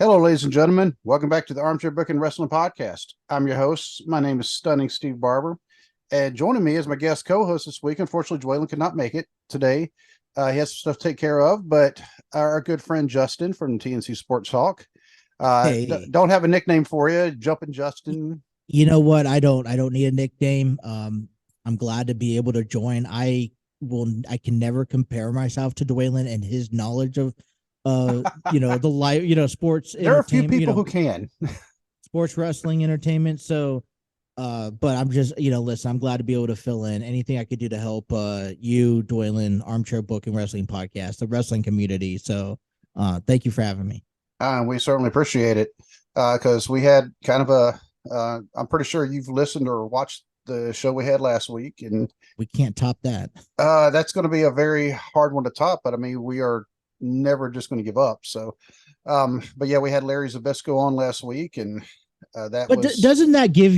Hello, ladies and gentlemen. Welcome back to the Armchair Booking Wrestling Podcast. I'm your host. My name is Stunning Steve Barber. And joining me as my guest co-host this week, unfortunately, Dwaylen could not make it today. He has some stuff to take care of, but our good friend Justin from TNC SportsTalk. Hey, Don't have a nickname for you, Jumping Justin. you know what? I don't need a nickname. I'm glad to be able to join. I can never compare myself to Dwaylen and his knowledge of the life, sports There are a few entertainment, people who can. sports wrestling entertainment. So but I'm just, listen, I'm glad to be able to fill in anything I could do to help you, Dwaylen, Armchair Booking Wrestling Podcast, the wrestling community. So thank you for having me. We certainly appreciate it because we had kind of I'm pretty sure you've listened or watched the show we had last week, and We can't top that. that's going to be a very hard one to top. But I mean, we are never just going to give up. So, but yeah, we had Larry Zabisco on last week, and that But was doesn't that get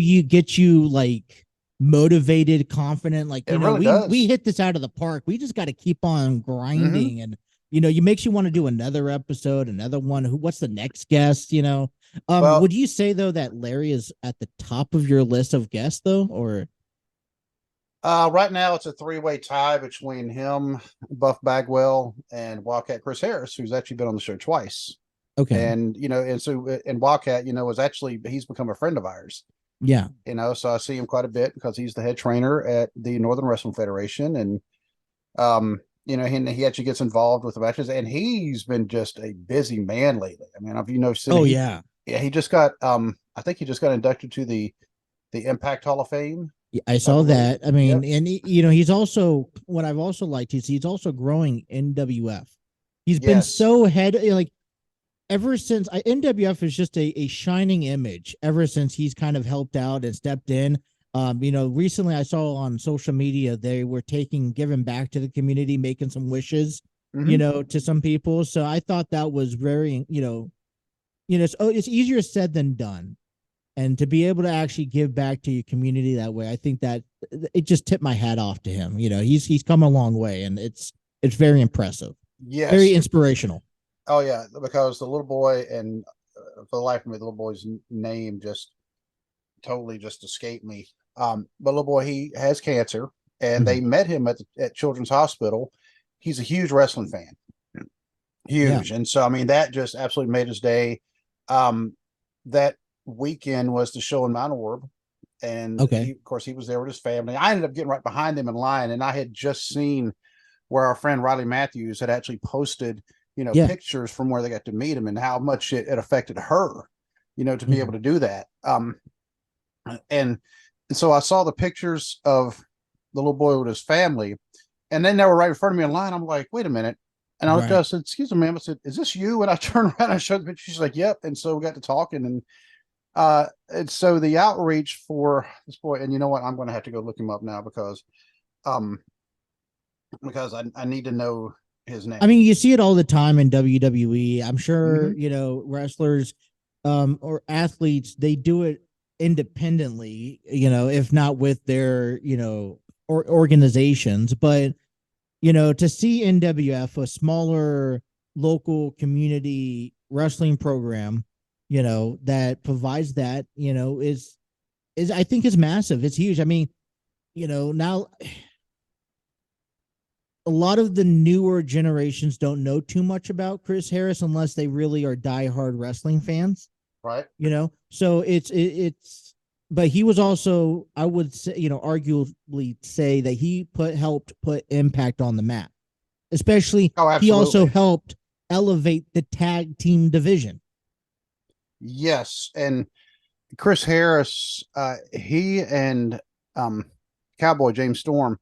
you like motivated, confident? Like, it. Really we does. hit this out of the park. We just got to keep on Mm-hmm. grinding, and you makes you want to do another episode, another one. What's the next guest? Well, Would you say though that Larry is at the top of your list of guests though, or right now it's a three-way tie between him, Buff Bagwell, and Wildcat Chris Harris, who's actually been on the show twice. okay, And Wildcat, was actually he's become a friend of ours. yeah, So I see him quite a bit because he's the head trainer at the Northern Wrestling Federation, and he actually gets involved with the matches, and he's been just a busy man lately. I mean, if seen oh he yeah, yeah, he just got I think he just got inducted to the Impact Hall of Fame, yeah, I I saw believe. that. I mean, Yep. and he's also what I've also liked is he's also growing NWF. He's been Yes. so ahead, like ever since NWF is just a shining image ever since he's kind of helped out and stepped in. Recently I saw on social media they were giving back to the community, making some wishes, Hmm. to some people. So I thought that was very, it's easier said than done. And to be able to actually give back to your community that way, I think that it just tipped my hat off to him. He's come a long way, and it's very impressive, Yes. very inspirational. Oh yeah, because the little boy and for the life of me, the little boy's name just totally just escaped me. But little boy, he has cancer, and Mhm. they met him at Children's Hospital. He's a huge wrestling fan, Yeah. huge, and so I mean that just absolutely made his day. Um, that weekend was the show in Mount Orb, and Okay. of course, he was there with his family. I ended up getting right behind him in line, and I had just seen where our friend Riley Matthews had actually posted, Yeah. pictures from where they got to meet him and how much it affected her, to be able Mhm. to do that. And so I saw the pictures of the little boy with his family, and then they were right in front of me in line. I'm like, wait a minute. And I looked at, I Right. said, excuse me, ma'am. I said, is this you? And I turned around and I showed the picture. She's like, yep. And so we got to talking, and so the outreach for this boy, and you know what? I'm going to have to go look him up now um, because I need to know his I name. mean, you see it all the time in WWE. I'm sure, Mm-hmm. wrestlers or athletes, they do it independently, if not with their, or organizations. But, to see NWF, a smaller local community wrestling program, that provides that, is I think is massive. It's huge. I mean, now a lot of the newer generations don't know too much about Chris Harris unless they really are diehard wrestling fans, Right. So it's but he was also, I would say, arguably say that he helped put Impact on the map. Especially Oh, he also absolutely. helped elevate the tag team division. Yes. And Chris Harris, he and um, Cowboy James Storm,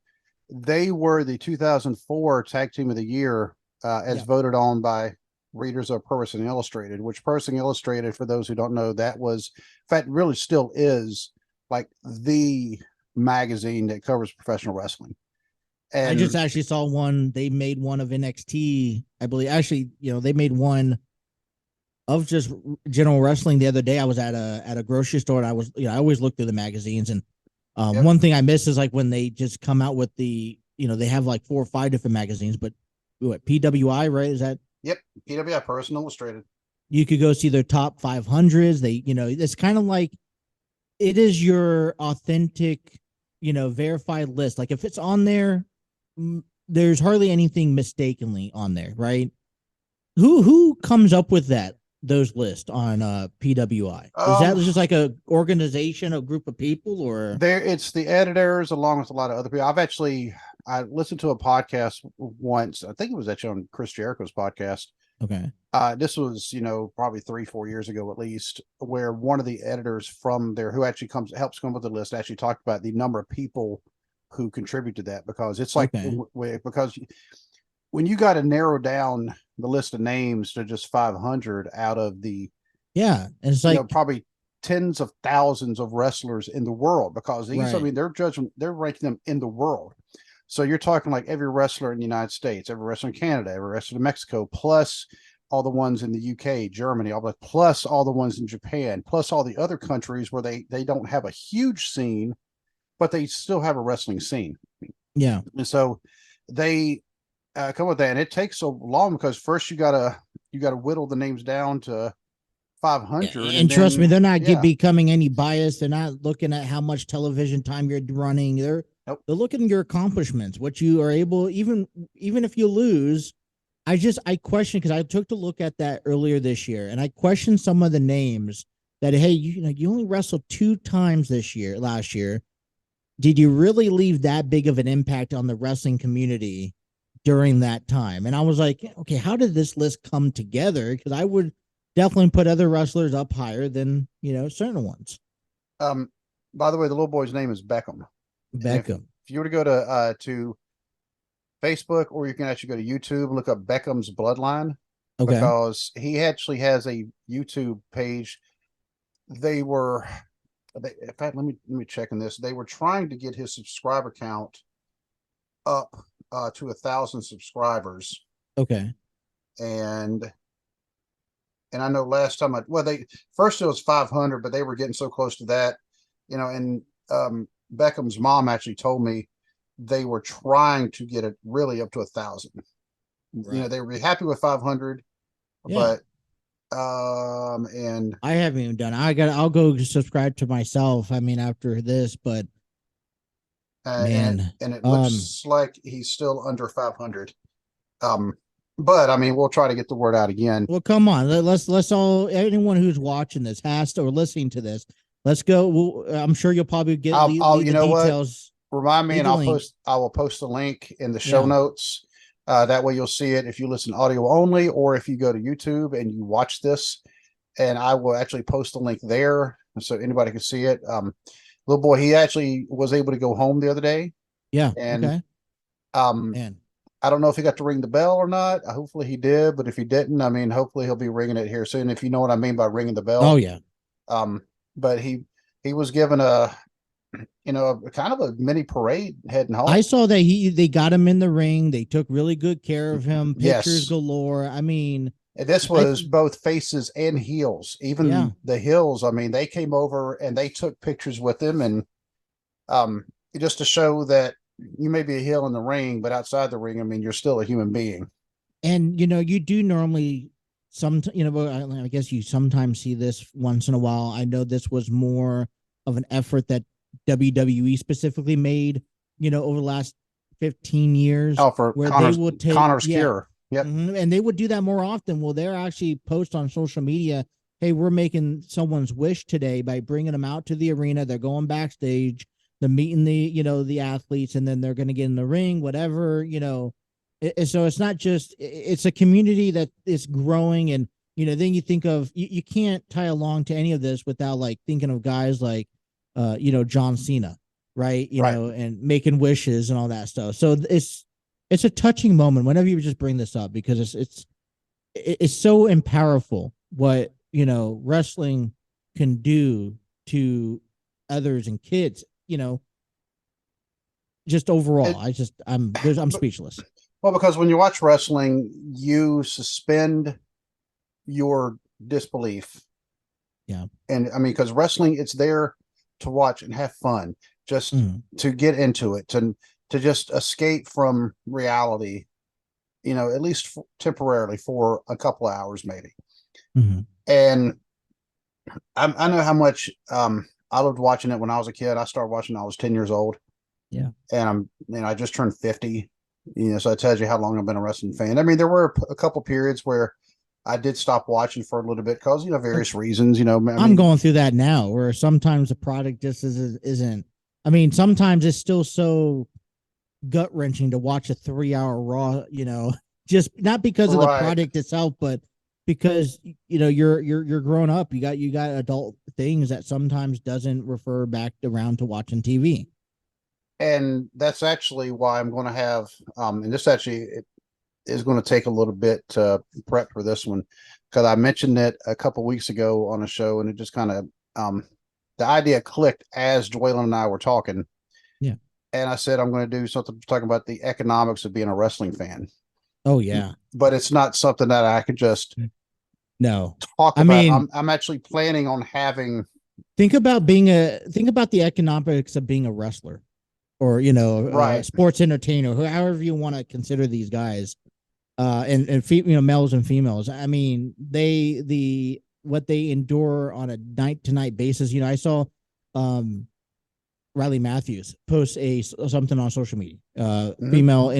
they were the 2004 Tag Team of the Year as Yeah. voted on by readers of Pro Wrestling Illustrated, which Pro Wrestling Illustrated, for those who don't know, that was, in fact, really still is like the magazine that covers professional wrestling. I just And actually saw one. They made one of NXT, I believe. Actually, they made one of just general wrestling the other day. I was at a grocery store, and I was, I always look through the magazines, and yep, one thing I miss is like when they just come out with they have like 4 or 5 different magazines, but what, PWI, right? Is that yep, PWI Pro Wrestling Illustrated. You could go see their top 500s. It's kind of like it is your authentic, verified list. Like if it's on there, there's hardly anything mistakenly on there, right? Who comes up with those lists on PWI? Is that just like a organization, a group of people, or it's the editors along with a lot of other people. I listened to a podcast once. I think it was actually on Chris Jericho's podcast. Okay. This was, probably 3-4 years ago at least, where one of the editors from there who actually helps come up with the list actually talked about the number of people who contribute to that, because it's like, because when you got to narrow down the list of names to just 500 out of the, it's like probably tens of thousands of wrestlers in the world, because these, right. I mean, they're ranking them in the world. So you're talking like every wrestler in the United States, every wrestler in Canada, every wrestler in Mexico, plus all the ones in the UK, Germany, plus all the ones in Japan, plus all the other countries where they don't have a huge scene, but they still have a wrestling scene. Yeah. And so they come with that, and it takes so long because first you gotta whittle the names down to 500, and trust me, they're not becoming any biased. They're not looking at how much television time you're running. They're looking at your accomplishments, what you are able, even if you lose. I question, because I took a look at that earlier this year, and I questioned some of the names that, hey, you only wrestled 2 times last year. Did you really leave that big of an impact on the wrestling community during that time? And I was like, okay, how did this list come together? Because I would definitely put other wrestlers up higher than, certain ones. By the way, the little boy's name is Beckham. Beckham. If you were to go to Facebook, or you can actually go to YouTube and look up Beckham's Bloodline, because he actually has a YouTube page. In fact, let me check on this. They were trying to get his subscriber count up to 1,000 subscribers. Okay. And I know last time first it was 500, but they were getting so close to that, and Beckham's mom actually told me they were trying to get it really up to 1,000. Right. They were happy with 500, but and I haven't even done it. I'll go subscribe to myself. I mean, after this, but man, and it looks like he's still under 500. But I mean, we'll try to get the word out again. Well, come on, let's all, anyone who's watching this or listening to this, let's go. I'm sure you'll probably get the details. What? Remind me, and I will post the link in the show notes. That way you'll see it if you listen audio only, or if you go to YouTube and you watch this, and I will actually post the link there so anybody can see it. Little boy, he actually was able to go home the other day. Yeah. And man, I don't know if he got to ring the bell or not. Hopefully he did, but if he didn't, I mean, hopefully he'll be ringing it here soon, if you know what I mean by ringing the bell. Oh yeah. But he was given a kind of a mini parade heading home. I saw that they got him in the ring. They took really good care of him. Pictures galore. I mean, this was both faces and heels. Even the heels, I mean, they came over and they took pictures with him, and just to show that you may be a heel in the ring, but outside the ring, I mean, you're still a human being. And you do normally I guess you sometimes see this once in a while. I know this was more of an effort that WWE specifically made, over the last 15 years. Oh, for where they would take Connor's cure. Yep. And they would do that more often. Well, they're actually post on social media, hey, we're making someone's wish today by bringing them out to the arena. They're going backstage, they're meeting the athletes, and then they're going to get in the ring, whatever, so it's not just, it's a community that is growing. And, then you think of, you can't tie along to any of this without like thinking of guys like, John Cena, right? And making wishes and all that stuff. So it's a touching moment whenever you just bring this up, because it's so powerful what, wrestling can do to others and kids, just overall. I'm speechless. Well, because when you watch wrestling, you suspend your disbelief. Yeah. And I mean, because wrestling, it's there to watch and have fun, just to get into it, to just escape from reality, at least temporarily for a couple of hours, maybe. Mhm. And I know how much I loved watching it when I was a kid. I started watching when I was 10 years old. Yeah. And I just turned 50. So it tells you how long I've been a wrestling fan. I mean, there were a couple periods where I did stop watching for a little bit because, various reasons, I I'm mean, going through that now, where sometimes the product just isn't. I mean, sometimes it's still so gut wrenching to watch a 3 hour Raw. Just not because of the right. product itself, but because you're grown up. You got adult things that sometimes doesn't refer back around to watching TV. And that's actually why I'm going to have, and this actually it is going to take a little bit to prep for this one because I mentioned it a couple weeks ago on a show, and it just kind of, the idea clicked as Dwaylen and I were talking. Yeah. And I said, I'm going to do something talking about the economics of being a wrestling fan. Oh yeah. But it's not something that I could just No. talk I about. mean, I'm actually planning on having. think about the economics of being a wrestler, or Right. sports entertainer, however you want to consider these guys, and males and females. I mean, the what they endure on a night to night basis. I saw um Riley Matthews post something on social media. Mhm. Female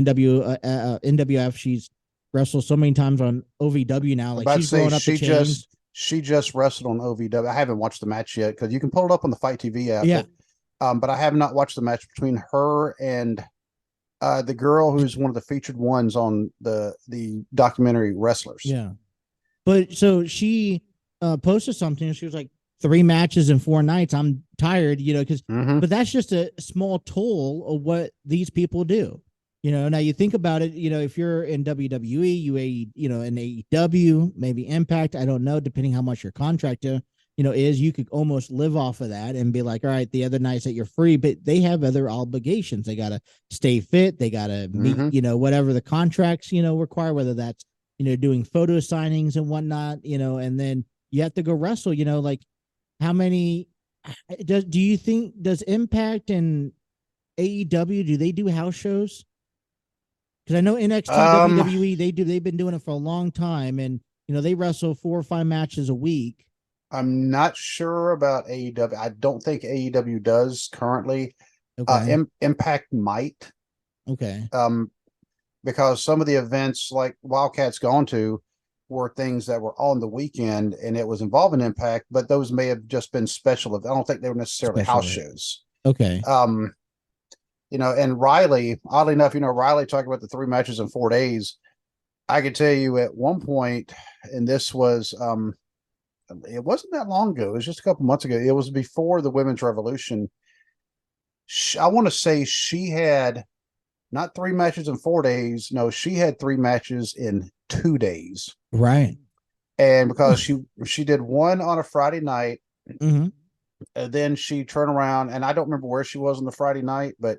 NWF. She's wrestled so many times on OVW now. I'm Like, about to she's say growing up the chains. she just wrestled on OVW. I haven't watched the match yet because you can pull it up on the Fight TV app, Yeah, but I have not watched the match between her and the girl who's one of the featured ones on the documentary Wrestlers. yeah. But so she posted something. And she was like, 3 matches in 4 nights. I'm tired, because, Mm-hmm. but that's just a small toll of what these people do. Now you think about it, if you're in WWE, in AEW, maybe Impact, I don't know, depending how much your contract, is, you could almost live off of that and be like, all right, the other nights that you're free, but they have other obligations. They got to stay fit. They got to meet, Mm-hmm. whatever the contracts, require, whether that's, doing photo signings and whatnot, and then you have to go wrestle, like, how many do you think, does Impact and AEW, do they do house shows? Because I know NXT, Um, WWE, they've been doing it for a long time, and they wrestle 4 or 5 matches a week. I'm not sure about AEW. I don't think AEW does currently. Okay. Impact might. Okay. Um, because some of the events like Wildcats gone to were things that were on the weekend and it was involving Impact, but those may have just been special. I don't think they were necessarily house Special. shows. Okay. Um, and Riley, oddly enough, Riley talking about the 3 matches in 4 days. I could tell you at one point, and this was it wasn't that long ago, it was just a couple months ago. It was before the women's revolution. I want to say she had not 3 matches in 4 days. No, she had 3 matches in 2 days. Right. And because she did one on a Friday night, Mm-hmm. and then she turned around, and I don't remember where she was on the Friday night, but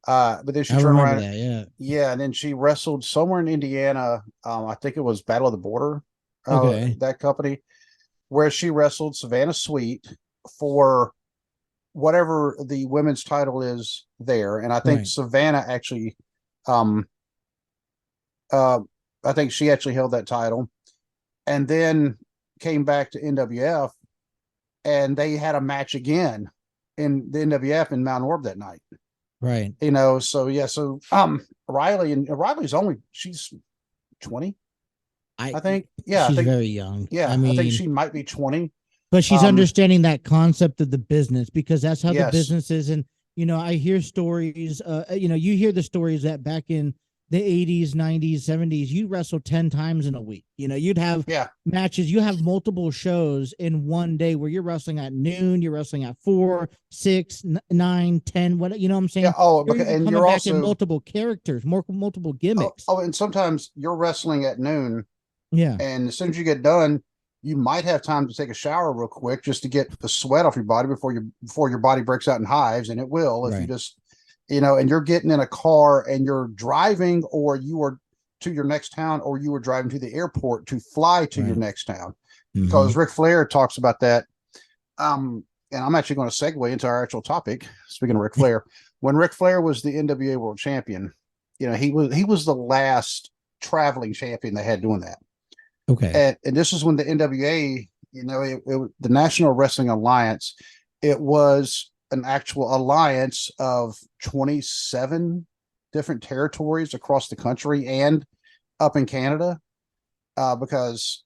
then she I turned remember around, that. Yeah. yeah, and then she wrestled somewhere in Indiana. I think it was Battle of the Border, Okay. that company, where she wrestled Savannah Sweet for whatever the women's title is there, and I think Right. Savannah actually, um, uh, I think she actually held that title, and then came back to NWF, and they had a match again in the NWF in Mount Orb that night. Right. So yeah, so Riley's only she's 20, I I think. Yeah, She's very young. I I think mean, she might be 20. but she's Um, understanding that concept of the business, because that's how the yes. business is. And I hear stories, you hear the stories that back in the 80s, 90s, 70s, you wrestled 10 times in a week. You'd have Yeah. matches, you have multiple shows in one day where you're wrestling at noon, you're wrestling at 4, 6, 9, 10, what, what I'm Yeah. saying? Oh, You're because even and coming you're back in also multiple characters, multiple gimmicks. and sometimes you're wrestling at noon, Yeah. and as soon as you get done, you might have time to take a shower real quick just to get the sweat off your body before your body breaks out in hives, and it will if you Right. just and you're getting in a car and you're driving, or you are to your next town, or you were driving to the airport to fly to your Right. next town. Mm-hmm. Because Ric Flair talks about that. And I'm actually going to segue into our actual topic. Speaking of Ric Flair, when Ric Flair was the NWA World Champion, he was the last traveling champion they had doing that. Okay. And this is when the NWA, the National Wrestling Alliance, it was an actual alliance of 27 different territories across the country and up in Canada, because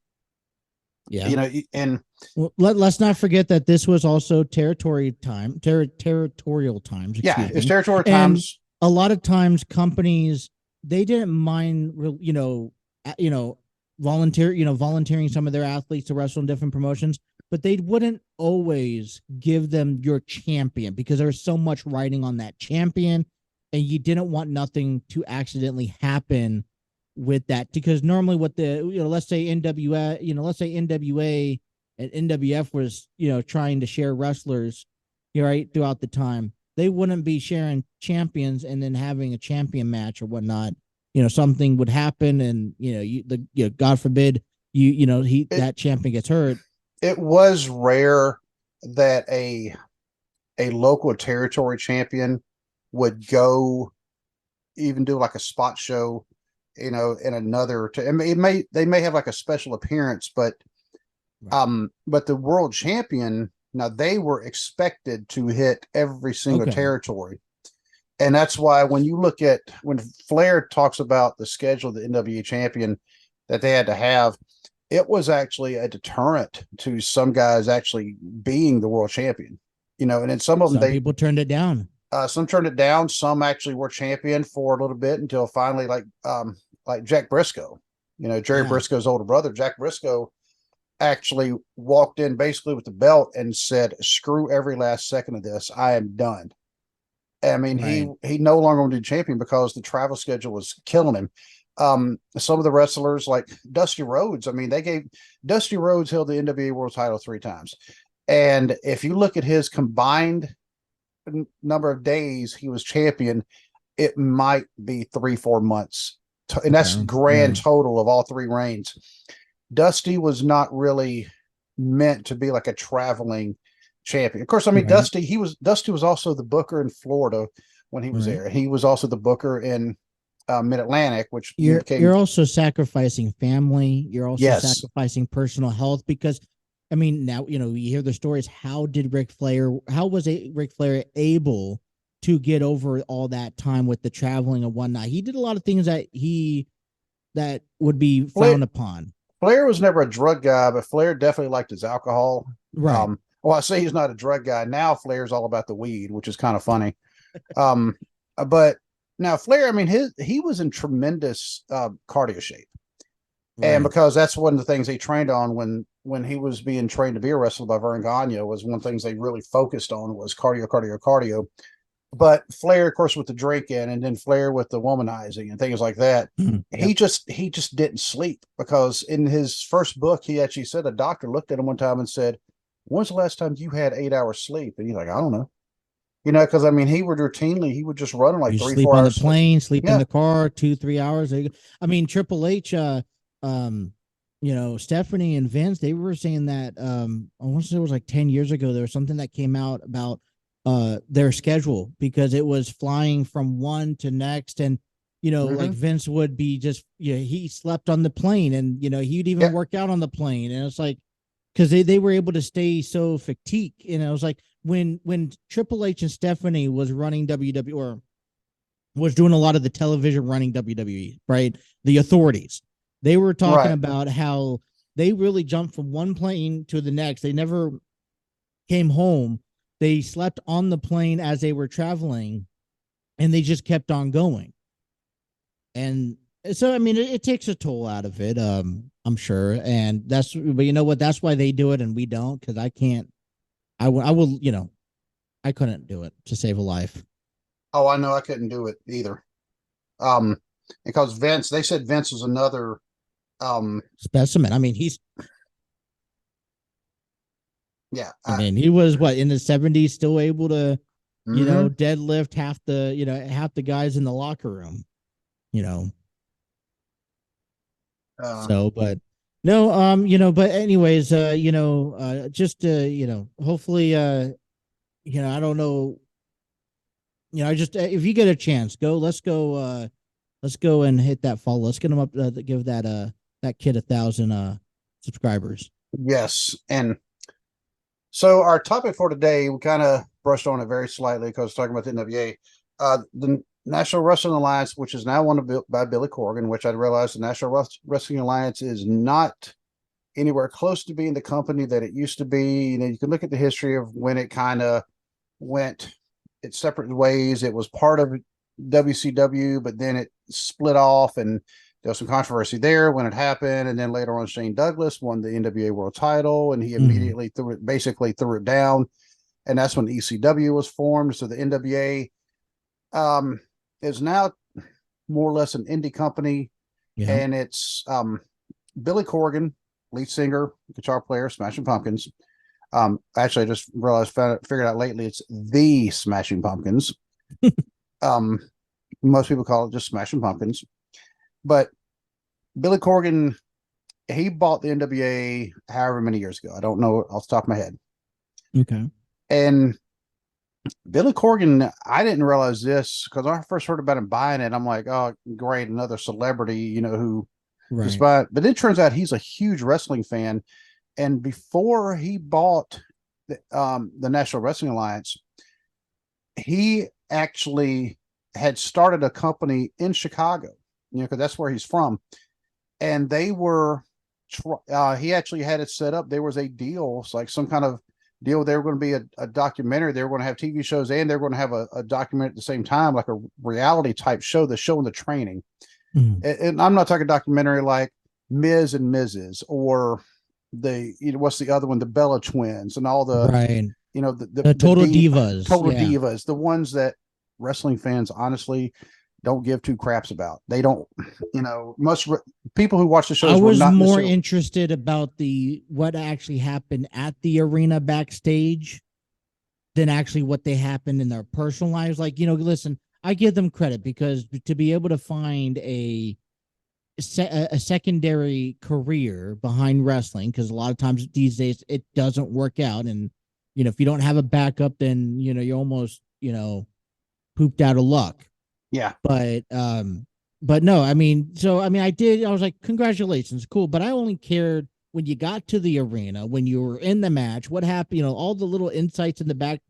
Yeah. and Well, let's not forget that this was also territorial times, yeah, excuse it's me. territory And times. a lot of times companies, they didn't mind, volunteering some of their athletes to wrestle in different promotions, but they wouldn't always give them your champion because there was so much riding on that champion, and you didn't want nothing to accidentally happen with that, because normally what let's say NWA and NWF was, trying to share wrestlers, right, throughout the time, they wouldn't be sharing champions and then having a champion match or whatnot. Something would happen, and God forbid, that champion gets hurt. It was rare that a local territory champion would go even do like a spot show, in another. They may have like a special appearance, but the world champion, now they were expected to hit every single Okay. territory. And that's why when you look at when Flair talks about the schedule of the NWA champion that they had to have, it was actually a deterrent to some guys actually being the world champion. And then some of them Some people turned it down. some turned it down, some actually were champion for a little bit until finally, like Jack Briscoe, Jerry Yeah. Briscoe's older brother, Jack Briscoe actually walked in basically with the belt and said, "Screw every last second of this. I am done." I mean, Right. he no longer wanted to be champion because the travel schedule was killing him. Some of the wrestlers like Dusty Rhodes, I mean, Dusty Rhodes held the NWA World Title 3 times, and if you look at his combined number of days he was champion, it might be 3-4 months, and that's Okay. grand Yeah. total of all 3 reigns. Dusty was not really meant to be like a traveling champion. Of course, I mean, Right. Dusty was also the booker in Florida when he was Right. there. He was also the booker in Mid Atlantic, which became. You're also sacrificing family. You're also Yes. sacrificing personal health, because I mean, now you hear the stories. How did Ric Flair? How was Ric Flair able to get over all that time with the traveling and whatnot? He did a lot of things that would be Flair, frowned upon. Flair was never a drug guy, but Flair definitely liked his alcohol. Right. Well, I say he's not a drug guy now. Flair's all about the weed, which is kind of funny. Um, but now Flair, I mean, he was in tremendous cardio shape, and Right. because that's one of the things he trained on when he was being trained to be a wrestler by Vern Gagne, was one of the things they really focused on was cardio, cardio, cardio. But Flair, of course, with the drinking, and then Flair with the womanizing and things like that, Yep. he just didn't sleep, because in his first book, he actually said a doctor looked at him one time and said, "When's the last time you had 8 hours sleep?" And he's like, "I don't know." Because I mean, he would just run like You three, sleep four on the hours sleep. plane, sleep in Yeah. the car, 2 3 hours. I mean, Triple H, um, Stephanie and Vince, they were saying that, I want to say it was like 10 years ago. There was something that came out about their schedule, because it was flying from one to next, and like Mm-hmm. Vince would be just, he slept on the plane, and he'd even Yeah. work out on the plane, and it's like, because they were able to stay so fatigued. It was like when Triple H and Stephanie was running WWE, or was doing a lot of the television running WWE, right? The authorities. They were talking Right. about how they really jumped from one plane to the next. They never came home. They slept on the plane as they were traveling, and they just kept on going. And so, I mean, it takes a toll out of it. I'm sure, and but you know what? That's why they do it and we don't. Because I can't. I will. I couldn't do it to save a life. Oh, I know I couldn't do it either. Um, because they said Vince was another. Specimen. I mean, Yeah. he was what, in the 70s, still able to, Mm-hmm. deadlift half the guys in the locker room. You know. Uh, So, but no, but anyways, just hopefully, I don't know, I just, if you get a chance, let's go and hit that follow. Let's get them up, give that that kid 1,000 subscribers. Yes. And so our topic for today, we kind of brushed on it very slightly because talking about the NWA. The National Wrestling Alliance, which is now owned by Billy Corgan, which I realized the National Wrestling Alliance is not anywhere close to being the company that it used to be. You know, you can look at the history of when it kind of went its separate ways. It was part of WCW, but then it split off, and there was some controversy there when it happened. And then later on, Shane Douglas won the NWA World Title, and he immediately basically threw it down. And that's when ECW was formed. So the NWA is now more or less an indie company, and it's Billy Corgan, lead singer, guitar player, Smashing Pumpkins. Actually, I just realized, figured out lately, it's the Smashing Pumpkins. Most people call it just Smashing Pumpkins, but Billy Corgan, he bought the NWA however many years ago. I don't know off the top of my head. Okay. And Billy Corgan, I didn't realize this because I first heard about him buying it. I'm like, oh, great, another celebrity, you know, who just buy it. But it turns out he's a huge wrestling fan. And before he bought the National Wrestling Alliance, he actually had started a company in Chicago, you know, because that's where he's from. And they were, he actually had it set up. There was a deal, it's like some kind of deal. They were going to be a documentary. They were going to have TV shows, and they were going to have a documentary at the same time, like a reality type show that's showing the training. And I'm not talking documentary like Ms. and Mrs. or what's the other one, the Bella Twins, and all the the Total Divas, Divas, the ones that wrestling fans honestly don't give two craps about. They don't, most people who watch the shows. I was more interested about what actually happened at the arena backstage than actually what they happened in their personal lives. Like, listen, I give them credit because to be able to find a secondary career behind wrestling, because a lot of times these days it doesn't work out, and if you don't have a backup, then you're almost pooped out of luck. Yeah. But no, I was like, congratulations, cool. But I only cared when you got to the arena, when you were in the match, what happened, all the little insights in the back,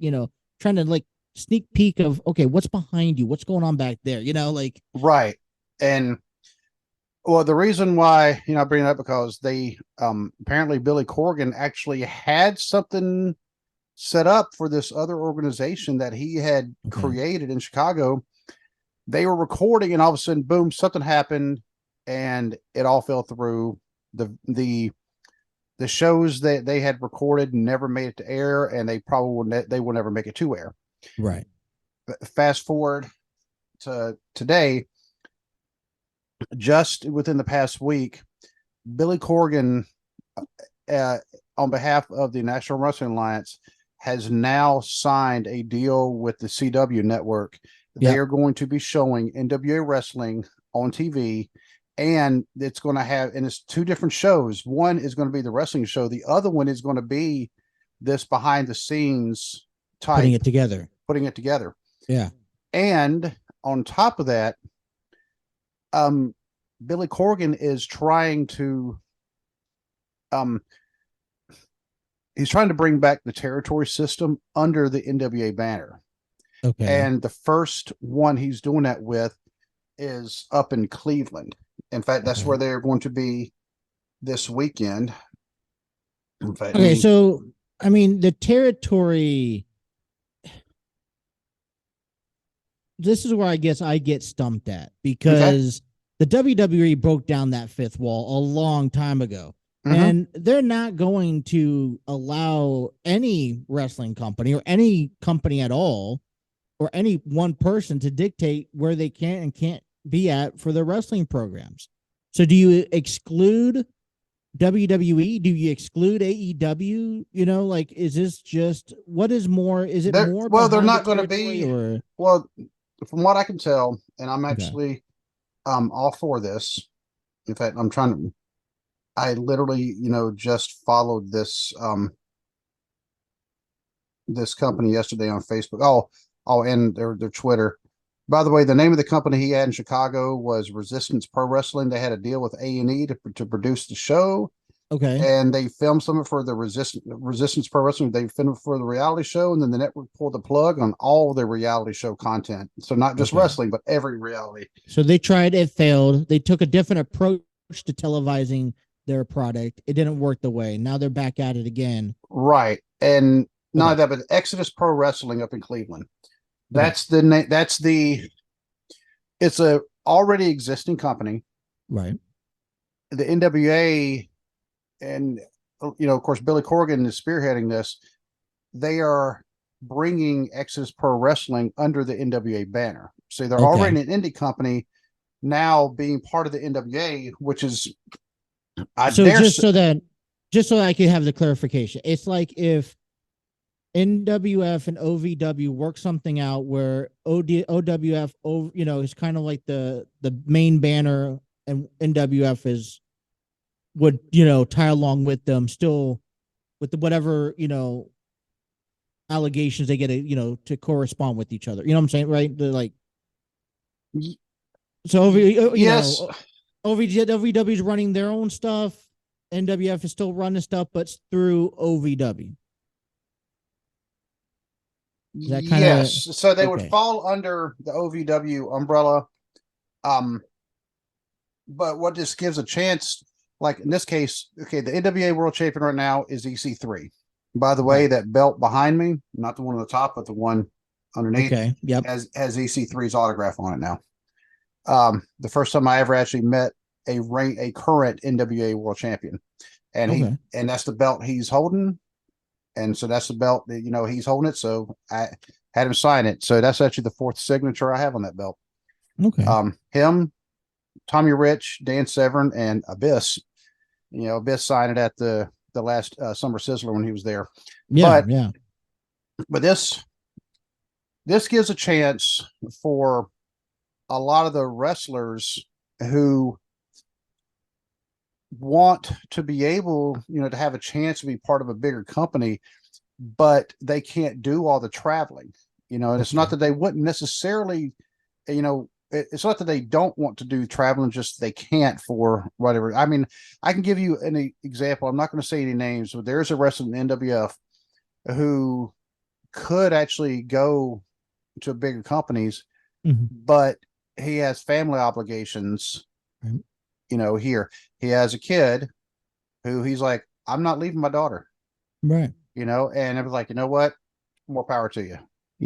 trying to like sneak peek of, okay, what's behind you, what's going on back there, like. Right. And well, the reason why, I bring it up because they apparently Billy Corgan actually had something set up for this other organization that he had created in Chicago. They were recording, and all of a sudden, boom, something happened, and it all fell through. The shows that they had recorded never made it to air, and they probably will never make it to air. Right. But fast forward to today, just within the past week, Billy Corgan, on behalf of the National Wrestling Alliance, has now signed a deal with the CW network. They are going to be showing NWA wrestling on TV, and it's going to have, and it's two different shows. One is going to be the wrestling show. The other one is going to be this behind the scenes type. Putting it together. Yeah. And on top of that, Billy Corgan is trying to, he's trying to bring back the territory system under the NWA banner. Okay. And the first one he's doing that with is up in Cleveland. In fact, that's where they're going to be this weekend. In fact, so the territory. This is where I guess I get stumped at, because the WWE broke down that fifth wall a long time ago. And they're not going to allow any wrestling company or any company at all, or any one person, to dictate where they can and can't be at for their wrestling programs. So do you exclude WWE? Do you exclude AEW? Like, is this just, what is more? Is it more? Well, they're not going to be. Or? Well, from what I can tell, and I'm actually all for this. In fact, I literally, just followed this this company yesterday on Facebook. Oh, and their Twitter. By the way, the name of the company he had in Chicago was Resistance Pro Wrestling. They had a deal with A&E to produce the show. Okay. And they filmed some of it for the Resistance Pro Wrestling. They filmed it for the reality show, and then the network pulled the plug on all their reality show content. So not just wrestling, but every reality. So they tried, it failed. They took a different approach to televising their product. It didn't work the way. Now they're back at it again. Right. And not that, but Exodus Pro Wrestling up in Cleveland. That's the name. It's a already existing company. Right. The NWA, and of course, Billy Corgan is spearheading this. They are bringing Exodus Pro Wrestling under the NWA banner. So they're already an indie company now being part of the NWA, which is just so that I can have the clarification. It's like if NWF and OVW work something out where OWF, is kind of like the main banner, and NWF would tie along with them still with whatever allegations they get to correspond with each other. You know what I'm saying, right? They're like, so yes. OVW is running their own stuff. NWF is still running stuff, but through OVW. Yes. So they would fall under the OVW umbrella. But what this gives a chance, like in this case, the NWA World Champion right now is EC3. By the way, that belt behind me, not the one on the top, but the one underneath, has EC3's autograph on it now. The first time I ever actually met a current NWA World Champion, and and that's the belt he's holding, and so that's the belt that he's holding it. So I had him sign it. So that's actually the fourth signature I have on that belt. Him, Tommy Rich, Dan Severn, and Abyss. Abyss signed it at the last Summer Sizzler when he was there. But this gives a chance for a lot of the wrestlers who want to be able, to have a chance to be part of a bigger company, but they can't do all the traveling, and it's not that they wouldn't necessarily, it's not that they don't want to do traveling, just they can't for whatever. I mean, I can give you an example. I'm not going to say any names, but there's a wrestler in NWF who could actually go to bigger companies, but he has family obligations. Here he has a kid who he's like, I'm not leaving my daughter. Right. And it was like, what? More power to you.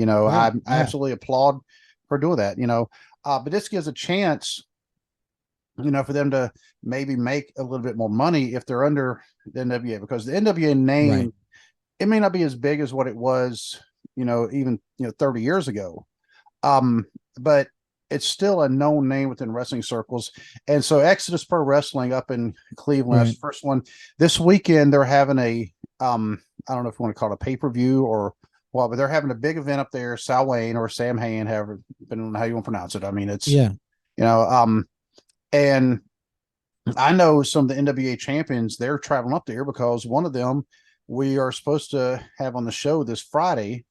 I absolutely applaud for doing that, but this gives a chance, for them to maybe make a little bit more money if they're under the NWA, because the NWA name, it may not be as big as what it was, even 30 years ago. But it's still a known name within wrestling circles. And so Exodus Pro Wrestling up in Cleveland, that's the first one. This weekend they're having a I don't know if you want to call it a pay-per-view or what, but they're having a big event up there, Sal Wayne or Sam Hain, however, depending on how you want to pronounce it. I mean, it's and I know some of the NWA champions, they're traveling up there because one of them we are supposed to have on the show this Friday,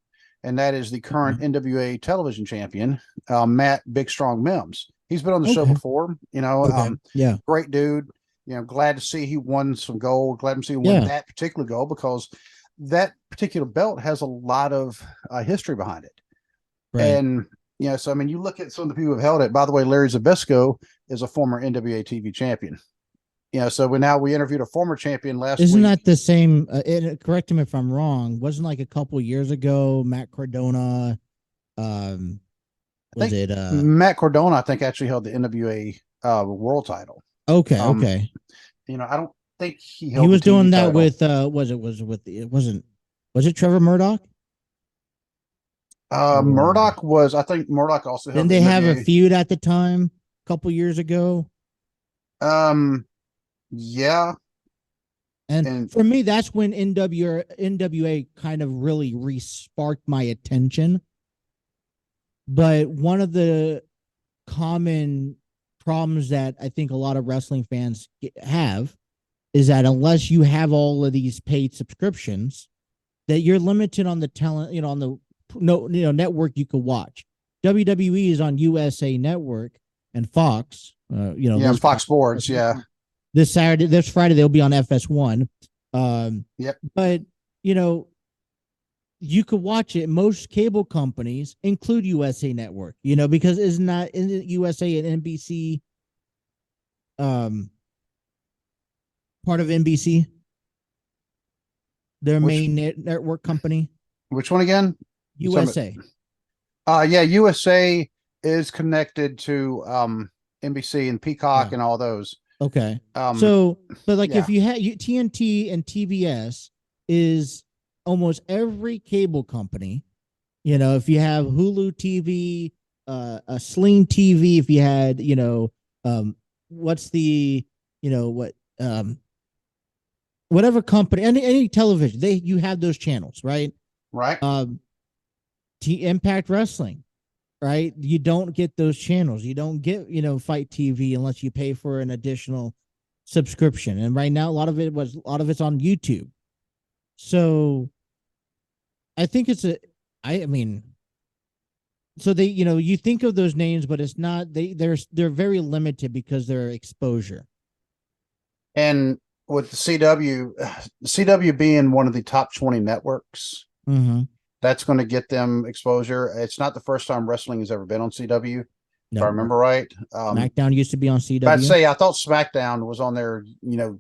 and that is the current NWA television champion, Matt Big Strong Mims. He's been on the show before, great dude. Glad to see he won some gold. Glad to see he won that particular gold, because that particular belt has a lot of history behind it. And, so, I mean, you look at some of the people who have held it. By the way, Larry Zbyszko is a former NWA TV champion. So we interviewed a former champion last week. Isn't that the same? Correct him if I'm wrong. Wasn't like a couple years ago, Matt Cardona? Matt Cardona, I think, actually held the NWA world title. Okay. I don't think he held. He was doing that title. Was it Trevor Murdoch? Murdoch was. I think Murdoch also held. Didn't they have a feud at the time a couple years ago? Yeah. And for me, that's when NWA kind of really re-sparked my attention. But one of the common problems that I think a lot of wrestling fans have is that unless you have all of these paid subscriptions, that you're limited on the talent, on the network you could watch. WWE is on USA Network and Fox. Fox Sports. Yeah. This Friday, they'll be on FS1. Yep. But you could watch it. Most cable companies include USA Network, because isn't it USA and NBC part of NBC? Their main network company. Which one again? USA. Yeah, USA is connected to NBC and Peacock and all those. Okay. If you had TNT and TBS is almost every cable company. If you have Hulu TV, a Sling TV, if you had, what's the, whatever company, any television, you have those channels, right? Right. Impact Wrestling, right? You don't get those channels. You don't get, Fight TV unless you pay for an additional subscription. And right now, a lot of it's on YouTube. So I think so they, you think of those names, but it's not, they're very limited because they're exposure. And with the CW being one of the top 20 networks, that's going to get them exposure. It's not the first time wrestling has ever been on CW. If I remember right. SmackDown used to be on CW. I thought SmackDown was on there,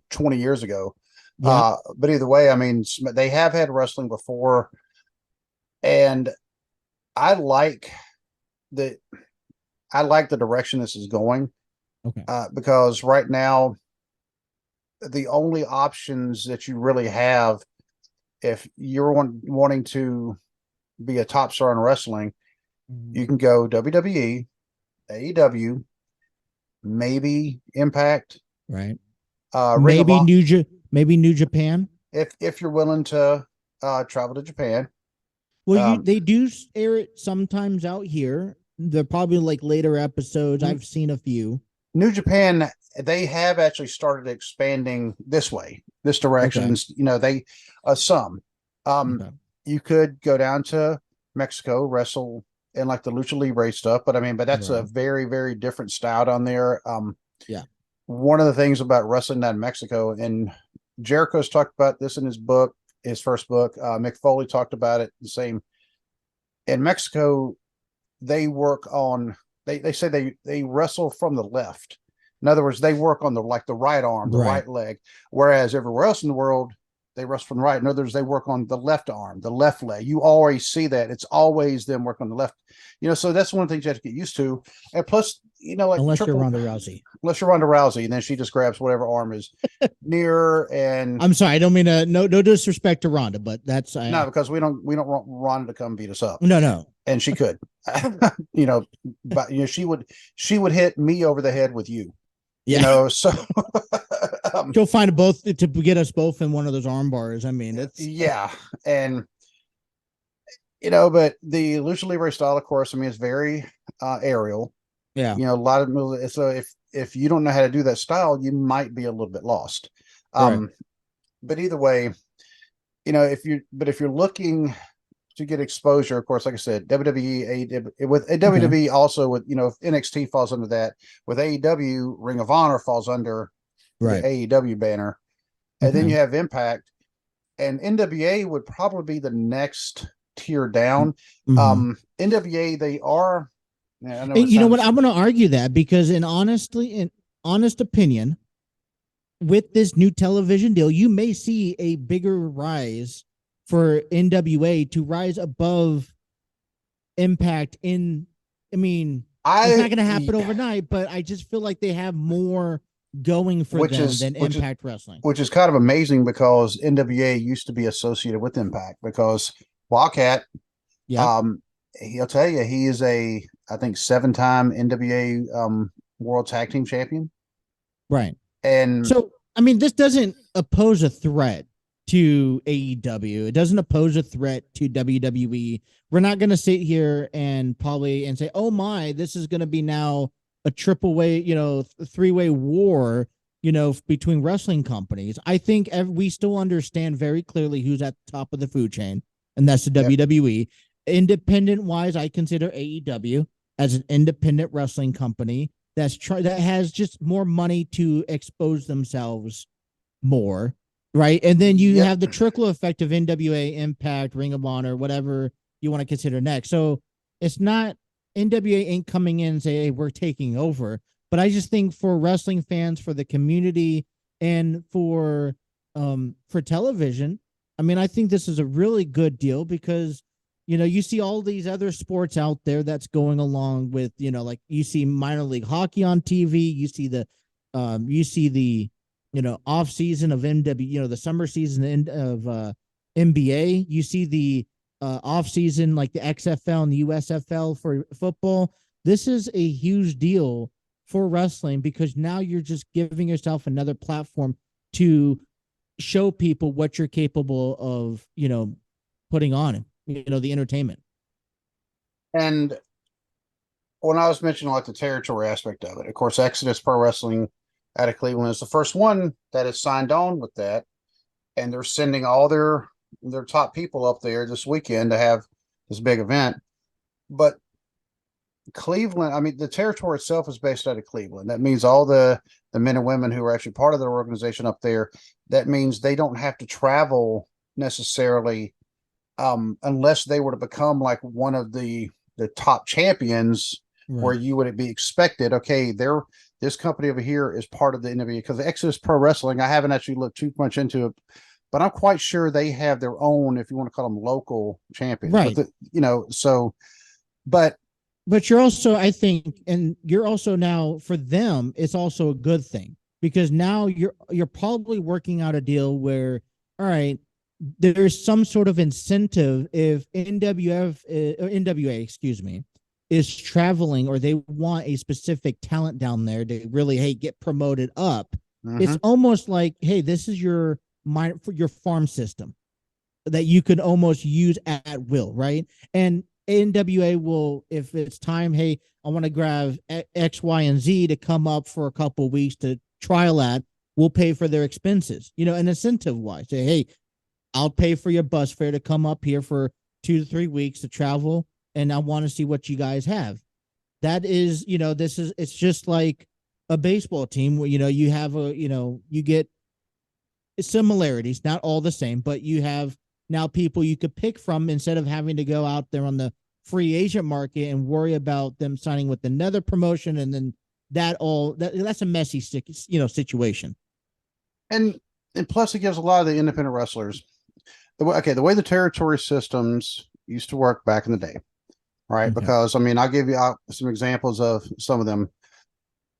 20 years ago. Yeah. But either way, they have had wrestling before. And I like the direction this is going. Okay. Because right now, the only options that you really have, if you're wanting to be a top star in wrestling, you can go WWE, AEW, maybe Impact, right? Maybe New Japan, if you're willing to travel to Japan. Well, they do air it sometimes out here. They're probably like later episodes. I've seen a few. New Japan, they have actually started expanding this direction. Okay. Some. You could go down to Mexico, wrestle in like the Lucha Libre stuff, but that's a very, very different style down there. One of the things about wrestling down in Mexico, and Jericho's talked about this in his first book. Mick Foley talked about it the same. In Mexico, they work on, they say they wrestle from the left. In other words, they work on the right arm, the right leg, whereas everywhere else in the world, they wrestle from the right. In other words, they work on the left arm, the left leg. You always see that. It's always them working on the left. So that's one of the things you have to get used to. And plus, unless you're Ronda Rousey. Unless you're Ronda Rousey, and then she just grabs whatever arm is near. And I'm sorry, I don't mean to no disrespect to Ronda, but that's no, because we don't want Ronda to come beat us up. No. And she could, but she would hit me over the head with you. Yeah. So she'll find both to get us both in one of those arm bars. It's and but the Lucha Libre style, of course, is very aerial. Yeah. A lot of moves. So if you don't know how to do that style, you might be a little bit lost. But either way, if you're looking to get exposure, of course, like I said, WWE, with WWE also with, if NXT falls under that, with AEW, Ring of Honor falls under the AEW banner. And then you have Impact, and NWA would probably be the next tier down. NWA, they are, you know what? I'm going to argue that because in honest opinion, with this new television deal, you may see a bigger rise for NWA to rise above Impact it's not going to happen overnight, but I just feel like they have more going for them than Impact Wrestling. Which is kind of amazing because NWA used to be associated with Impact because Wildcat, he'll tell you he is I think 7-time NWA World Tag Team Champion. Right. And so, this doesn't oppose a threat to AEW. It doesn't oppose a threat to WWE. We're not going to sit here and say, oh my, this is going to be now a three-way war, between wrestling companies. I think we still understand very clearly who's at the top of the food chain, and that's the WWE. independent wise, I consider AEW as an independent wrestling company that has just more money to expose themselves more, right? And then you Yep. have the trickle effect of NWA, Impact, Ring of Honor, whatever you want to consider next. So it's not NWA ain't coming in and say, hey, we're taking over. But I just think for wrestling fans, for the community, and for television, I mean, I think this is a really good deal because you see all these other sports out there that's going along with, like you see minor league hockey on TV, you see the off season of MW, the summer season of NBA, you see the off season like the XFL and the USFL for football. This is a huge deal for wrestling because now you're just giving yourself another platform to show people what you're capable of, putting on, the entertainment. And when I was mentioning like the territory aspect of it, of course, Exodus Pro Wrestling out of Cleveland is the first one that has signed on with that, and they're sending all their top people up there this weekend to have this big event. But Cleveland, I mean, the territory itself is based out of Cleveland. That means all the men and women who are actually part of their organization up there, that means they don't have to travel necessarily unless they were to become like one of the top champions, right, where you would be expected, okay, this company over here is part of the NWA, because the Exodus Pro Wrestling, I haven't actually looked too much into it, but I'm quite sure they have their own, if you want to call them local champions, right? But you're also, I think, and you're also now for them, it's also a good thing because now you're probably working out a deal where, all right, there's some sort of incentive if NWA, excuse me, is traveling or they want a specific talent down there to really, hey, get promoted up. Mm-hmm. It's almost like, hey, this is your farm system that you could almost use at will, right? And NWA will, if it's time, hey, I want to grab X, Y, and Z to come up for a couple of weeks to trial at, we'll pay for their expenses, an incentive wise. Say, hey, I'll pay for your bus fare to come up here for 2 to 3 weeks to travel, and I want to see what you guys have. That is, it's just like a baseball team where, you have you get similarities, not all the same, but you have now people you could pick from instead of having to go out there on the free agent market and worry about them signing with another promotion. And then that's a messy, situation. And plus it gives a lot of the independent wrestlers the way the territory systems used to work back in the day, right? Okay. Because I mean, I'll give you some examples of some of them.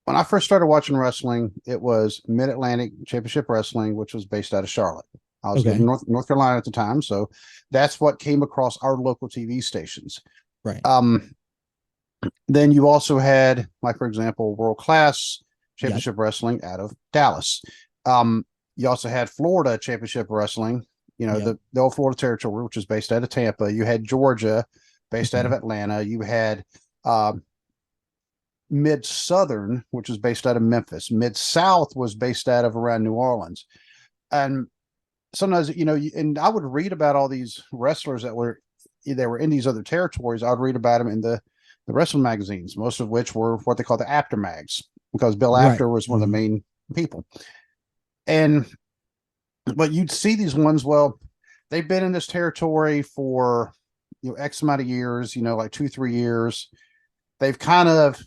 When I first started watching wrestling, it was Mid-Atlantic Championship Wrestling, which was based out of Charlotte. I was in North Carolina at the time, so that's what came across our local TV stations. Right. Then you also had, like, for example, World Class Championship Wrestling out of Dallas. You also had Florida Championship Wrestling, the old Florida territory, which is based out of Tampa. You had Georgia, based out of Atlanta. You had Mid-Southern, which was based out of Memphis. Mid-South was based out of around New Orleans. And sometimes, and I would read about all these wrestlers that were in these other territories. I would read about them in the wrestling magazines, most of which were what they call the After Mags, because Bill After was one of the main people. But you'd see these ones, well, they've been in this territory for, X amount of years, like 2-3 years. They've kind of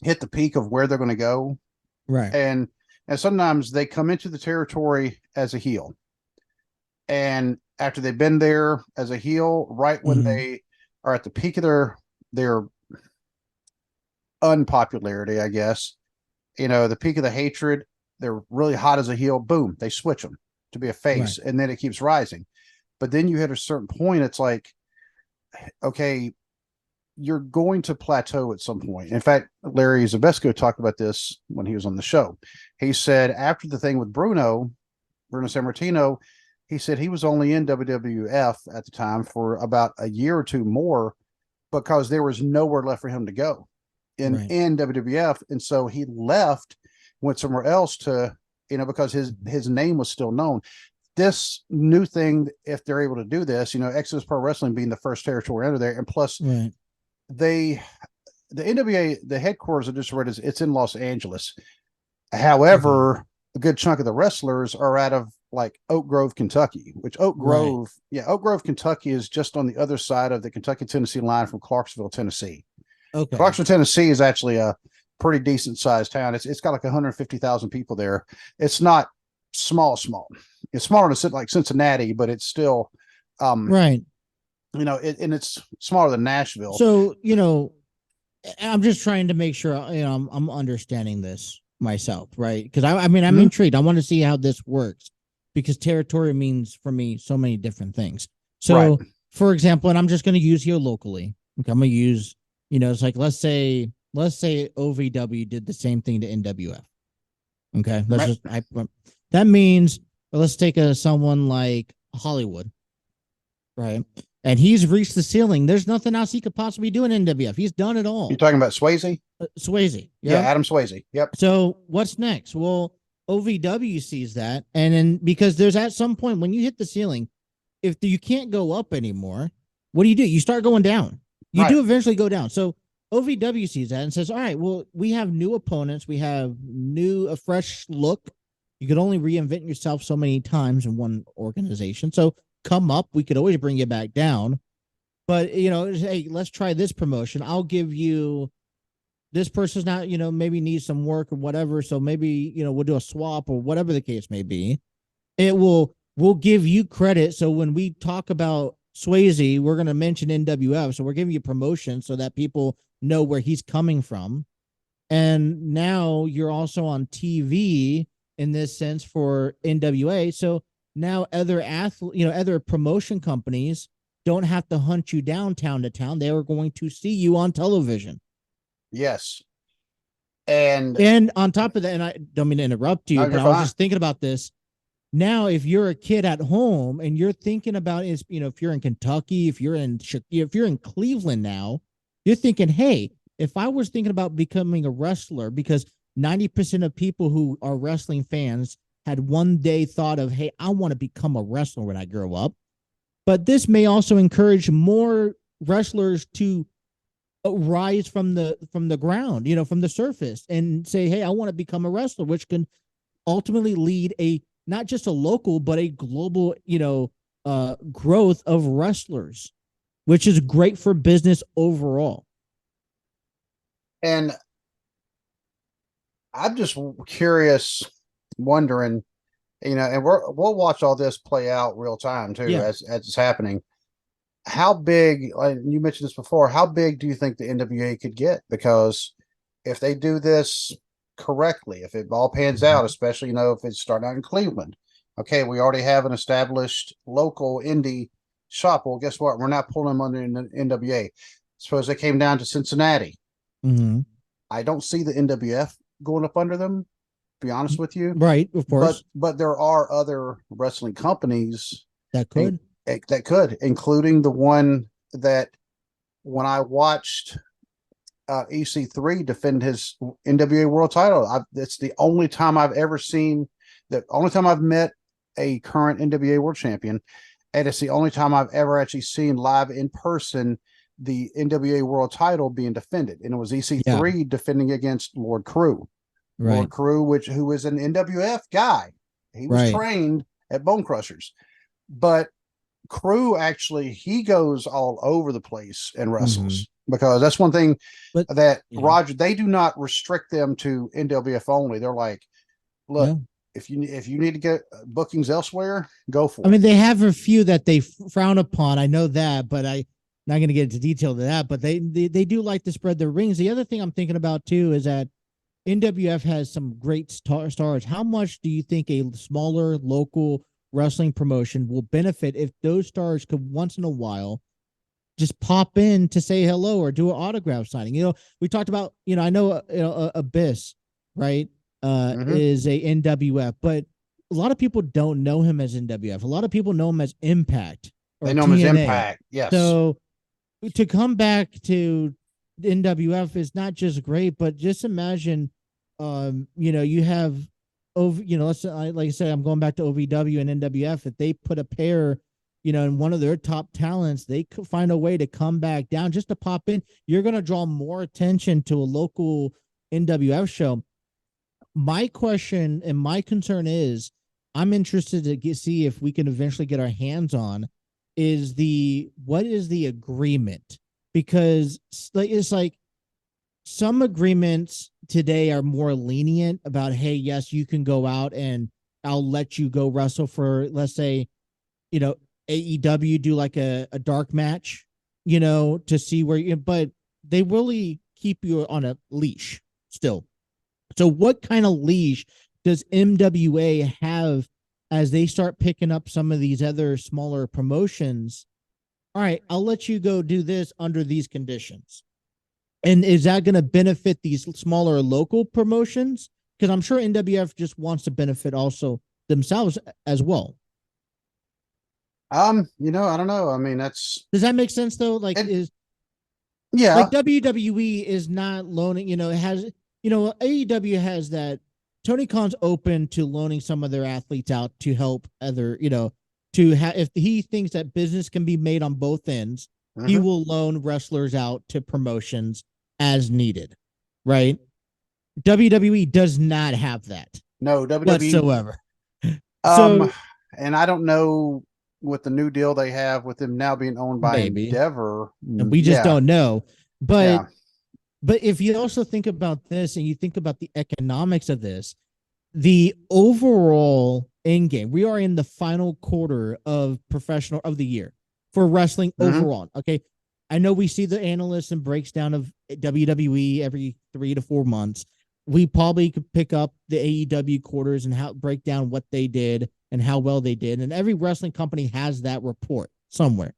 hit the peak of where they're going to go. Right. And sometimes they come into the territory as a heel. And after they've been there as a heel, right when they are at the peak of their unpopularity, I guess, the peak of the hatred, they're really hot as a heel, boom, they switch them to be a face, and then it keeps rising. But then you hit a certain point, it's like, okay, you're going to plateau at some point. In fact, Larry Zabesco talked about this when he was on the show. He said after the thing with Bruno Sammartino, he said he was only in WWF at the time for about a year or two more because there was nowhere left for him to go in WWF. And so he left, went somewhere else to, because his name was still known. this new thing, if they're able to do this, Exodus Pro Wrestling being the first territory under there, and plus Right. the NWA, the headquarters, I just read, it's in Los Angeles. However, a good chunk of the wrestlers are out of like Oak Grove, Kentucky, which Oak Grove, Kentucky is just on the other side of the Kentucky-Tennessee line from Clarksville, Tennessee. Okay. Clarksville, Tennessee is actually a pretty decent sized town. It's got like 150,000 people there. It's not small. It's smaller than like Cincinnati, but it's still, right. And it's smaller than Nashville. So, I'm just trying to make sure, I'm understanding this myself, right? Because I'm intrigued. I want to see how this works, because territory means for me so many different things. So, for example, and I'm just going to use here locally. Okay, I'm going to use, it's like let's say OVW did the same thing to NWF. Okay, that means let's take someone like Hollywood, right? And he's reached the ceiling. There's nothing else he could possibly do in NWF. He's done it all. You're talking about Swayze? Swayze. Yeah, Adam Swayze. Yep. So what's next? Well, OVW sees that. And then because there's at some point when you hit the ceiling, if you can't go up anymore, what do? You start going down. You do eventually go down. So OVW sees that and says, all right, well, we have new opponents. We have a fresh look. You could only reinvent yourself so many times in one organization. So come up, we could always bring you back down, but hey, let's try this promotion. I'll give you, this person's not, maybe needs some work or whatever, so maybe we'll do a swap or whatever the case may be. We'll give you credit, so when we talk about Swayze, we're going to mention NWF, so we're giving you promotion so that people know where he's coming from. And now you're also on TV in this sense for NWA, so now other promotion companies don't have to hunt you down town to town. They are going to see you on television. Yes. And on top of that, and I don't mean to interrupt you, but I was just thinking about this. Now, if you're a kid at home and you're thinking about if you're in Kentucky, if you're in Cleveland now, you're thinking, hey, if I was thinking about becoming a wrestler, because 90% of people who are wrestling fans had one day thought of, hey, I want to become a wrestler when I grow up. But this may also encourage more wrestlers to rise from the ground, from the surface, and say, hey, I want to become a wrestler, which can ultimately lead not just a local, but a global, growth of wrestlers, which is great for business overall. And I'm just curious, wondering, and we'll watch all this play out real time too, as it's happening. How big, like you mentioned this before, how big do you think the NWA could get? Because if they do this correctly, if it all pans out, especially, if it's starting out in Cleveland, okay, we already have an established local indie shop. Well, guess what? We're not pulling them under the NWA. Suppose they came down to Cincinnati. I don't see the NWF going up under them, be honest with you. Right, of course. But there are other wrestling companies that could, including the one that when I watched EC3 defend his NWA world title, it's the only time I've ever seen, the only time I've met a current NWA world champion, and it's the only time I've ever actually seen live in person the NWA world title being defended, and it was EC3 defending against Lord Crew. Lord Crew, who was an NWF guy. He was trained at Bone Crushers. But Crew actually, he goes all over the place and wrestles, because that's one thing Roger, they do not restrict them to NWF only. They're like, look, if you need to get bookings elsewhere, go for it. I mean, they have a few that they frown upon. I know that, but I'm not going to get into detail to that, but they do like to spread their rings. The other thing I'm thinking about too is that NWF has some great stars. How much do you think a smaller local wrestling promotion will benefit if those stars could once in a while just pop in to say hello or do an autograph signing? We talked about, I know, Abyss, right? Is a NWF, but a lot of people don't know him as NWF. A lot of people know him as Impact. They know him as Impact. Yes. So to come back to NWF is not just great, but just imagine, you have let's like I said, I'm going back to OVW and NWF. If they put a pair, in one of their top talents, they could find a way to come back down just to pop in. You're going to draw more attention to a local NWF show. My question and my concern is, I'm interested to see if we can eventually get our hands on what is the agreement? Because it's like some agreements today are more lenient about, hey, yes, you can go out and I'll let you go wrestle for, let's say, AEW do like a dark match, to see where but they really keep you on a leash still. So what kind of leash does NWA have as they start picking up some of these other smaller promotions? All right, I'll let you go do this under these conditions. And is that going to benefit these smaller local promotions? Because I'm sure NWF just wants to benefit also themselves as well. I don't know. I mean, does that make sense though? Like like WWE is not loaning, it has, AEW has that. Tony Khan's open to loaning some of their athletes out to help other, if he thinks that business can be made on both ends, he will loan wrestlers out to promotions as needed, right? WWE does not have that. No, WWE whatsoever. And I don't know with the new deal they have with them now being owned by Endeavor, and we just don't know. But if you also think about this and you think about the economics of this, the overall end game, we are in the final quarter of professional of the year for wrestling overall. Okay. I know we see the analysts and breaks down of WWE every 3 to 4 months. We probably could pick up the AEW quarters and break down what they did and how well they did. And every wrestling company has that report somewhere.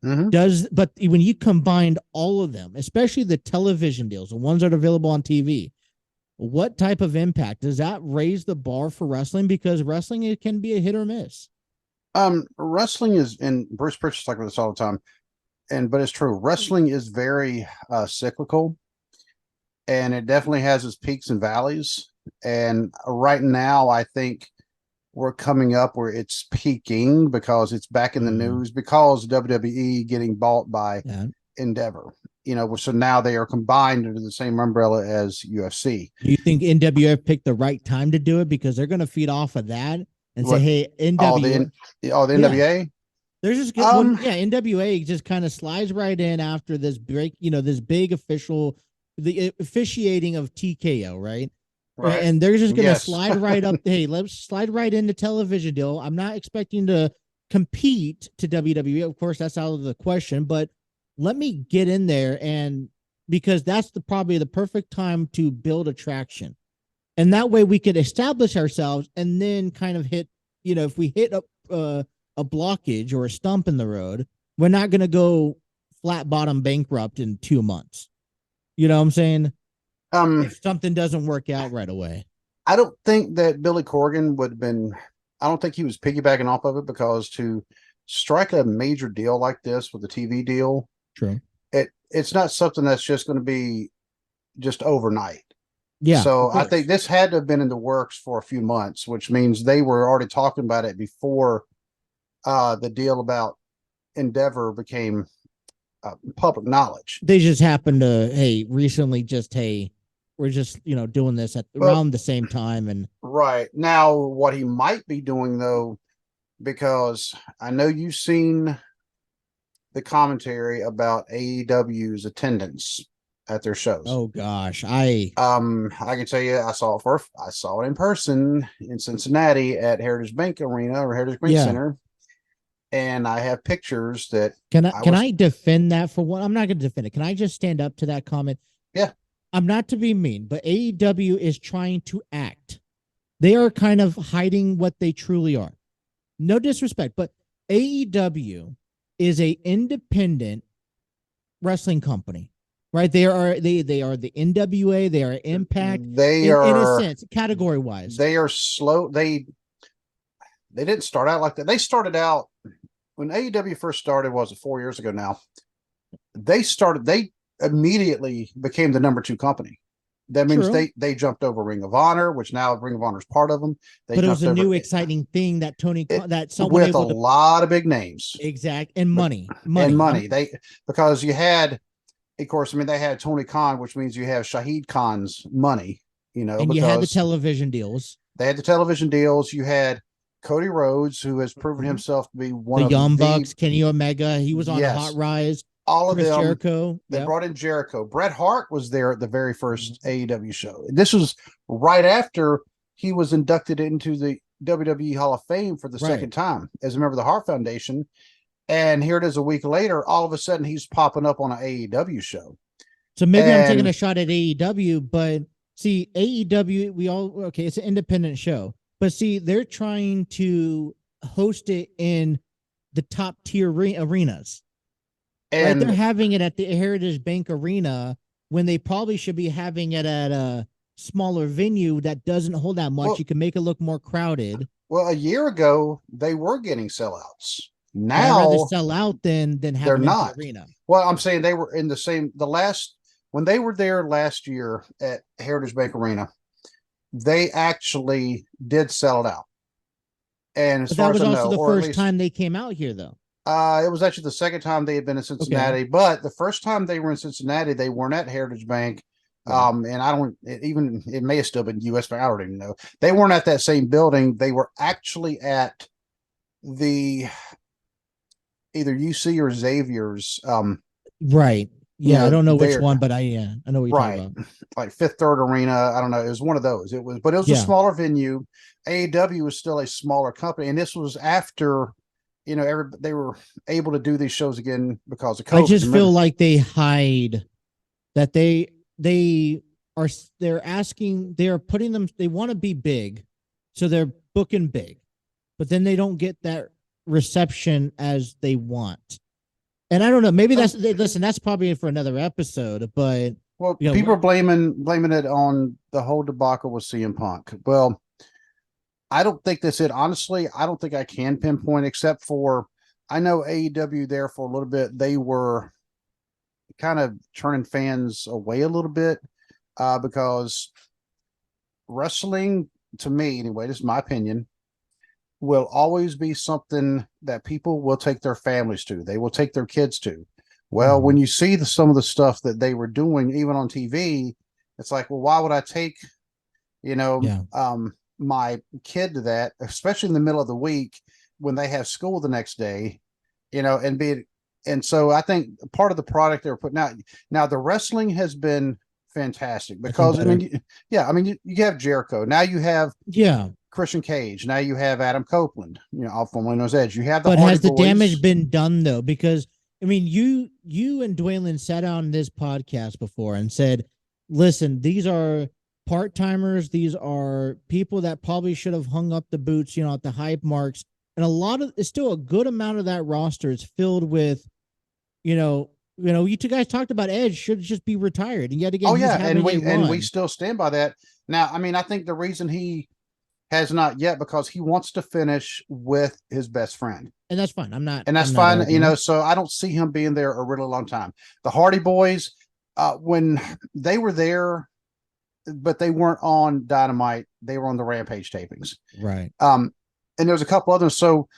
But when you combined all of them, especially the television deals, the ones that are available on TV, what type of impact does that raise the bar for wrestling? Because wrestling, it can be a hit or miss. Wrestling is, and Bruce Pritchard's talking about this all the time, but it's true. Wrestling is very cyclical, and it definitely has its peaks and valleys. And right now, I think we're coming up where it's peaking because it's back in the news because WWE getting bought by Endeavor. So now they are combined under the same umbrella as UFC. Do you think NWF picked the right time to do it because they're going to feed off of that and say, "Hey, NWA, the NWA." They're just NWA just kind of slides right in after this break. This big the officiating of TKO, right? Right. And they're just going to slide right up. Hey, let's slide right into television deal. I'm not expecting to compete to WWE. Of course, that's out of the question, but let me get in there because that's probably the perfect time to build attraction. And that way we could establish ourselves and then kind of hit, if we hit a blockage or a stump in the road, we're not going to go flat bottom bankrupt in 2 months. You know what I'm saying? If something doesn't work out right away. I don't think that Billy Corgan would have been, I don't think he was piggybacking off of it because to strike a major deal like this with a TV deal, true, it's not something that's just going to be just overnight. Yeah. So I think this had to have been in the works for a few months, which means they were already talking about it before the deal about Endeavor became public knowledge. They just happened to, recently we're just, doing this around the same time. And right now, what he might be doing though, because I know you've seen the commentary about AEW's attendance at their shows. Oh gosh, I can tell you, I saw it in person in Cincinnati at Heritage Bank Arena or Heritage Bank Center, and I have pictures that. Can I defend that for one? I'm not going to defend it. Can I just stand up to that comment? Yeah. I'm not to be mean, but AEW is trying to act. They are kind of hiding what they truly are. No disrespect, but AEW is a independent wrestling company, right? They are the NWA. They are Impact. They are, in a sense, category wise. They are slow. They didn't start out like that. They started out when AEW first started. Was it 4 years ago? Now they immediately became the number 2 company. That means True. they jumped over Ring of Honor, which now Ring of Honor is part of them. They But it was jumped a over new exciting thing that it that someone with a able to lot of big names exact and money. and Money. money. They because you had, of course, I mean they had Tony Khan, which means you have Shahid Khan's money. And you had the Because television deals. they had the television deals. You had Cody Rhodes, who has proven Mhm. himself to be one The of Young the Bucks, Kenny Omega, he was on a hot yes, rise. all of Chris them. Jericho. They Yep. brought in Jericho. Bret Hart was there at the very first Mhm. AEW show. This was right after he was inducted into the WWE Hall of Fame for the Right. second time as a member of the Hart Foundation. And here it is a week later, all of a sudden he's popping up on an AEW show. So maybe I'm taking And a shot at AEW, but see, AEW, okay, it's an independent show. But see, they're trying to host it in the top tier arenas. Right? They're and having it at the Heritage Bank Arena when they probably should be having it at a smaller venue that doesn't hold that much. well, You can make it look more crowded. well, a year ago they were getting sellouts. But I'd rather Now sell out than have they're an empty not. arena. Well, I'm saying they were in the last when they were there last year at Heritage Bank Arena, they actually did sell it out. And as But that far as was I also know, the or at first least time they came out here, though. it was actually the second time they had been in Okay. Cincinnati, but the first time they were in Cincinnati, they weren't at Heritage Bank. Right. And I don't even, it may have still been US Bank. I don't even know. They weren't at that same building. They were actually at the either UC or Xavier's. Right. Yeah, I don't know which There, one, but I know what you're talking right, about. like Fifth Third Arena. I don't know. It was one of those. It was, but it was a Yeah. smaller venue. AEW was still a smaller company, and this was after, they were able to do these shows again because of I COVID. just feel Remember? like they hide that they are they're asking they're putting them they want to be big, so they're booking big, but then they don't get that reception as they want. And I don't know, maybe listen, that's probably for another episode, but Well, you people know, are blaming it on the whole debacle with CM Punk. Well, I don't think that's it. Honestly, I don't think I can pinpoint, except for I know AEW there for a little bit. They were kind of turning fans away a little bit because wrestling, to me anyway, this is my opinion, will always be something that people will take their families to. They will take their kids to. Well, when you see some of the stuff that they were doing, even on TV, it's like, well, why would I take, you know, yeah, my kid to that, especially in the middle of the week when they have school the next day, and and so I think part of the product they were putting out now, the wrestling has been fantastic I think because better. you have Jericho. Now you have Yeah, Christian Cage. Now you have Adam Copeland, formerly known as Edge. You have the but Hardy has the Boys. damage been done though? Because I mean, you and Dwaylen sat on this podcast before and said, "Listen, these are part timers. These are people that probably should have hung up the boots, at the hype marks." And a lot of it's still a good amount of that roster is filled with, you two guys talked about Edge should just be retired, and yet again Oh he's yeah, having a and we run, still stand by that. Now, I mean, I think the reason he has not yet because he wants to finish with his best friend. and that's fine. I'm not. And that's I'm not fine, arguing. so I don't see him being there a really long time. The Hardy Boys, when they were there, but they weren't on Dynamite, they were on the Rampage tapings. Right. And there was a couple others. So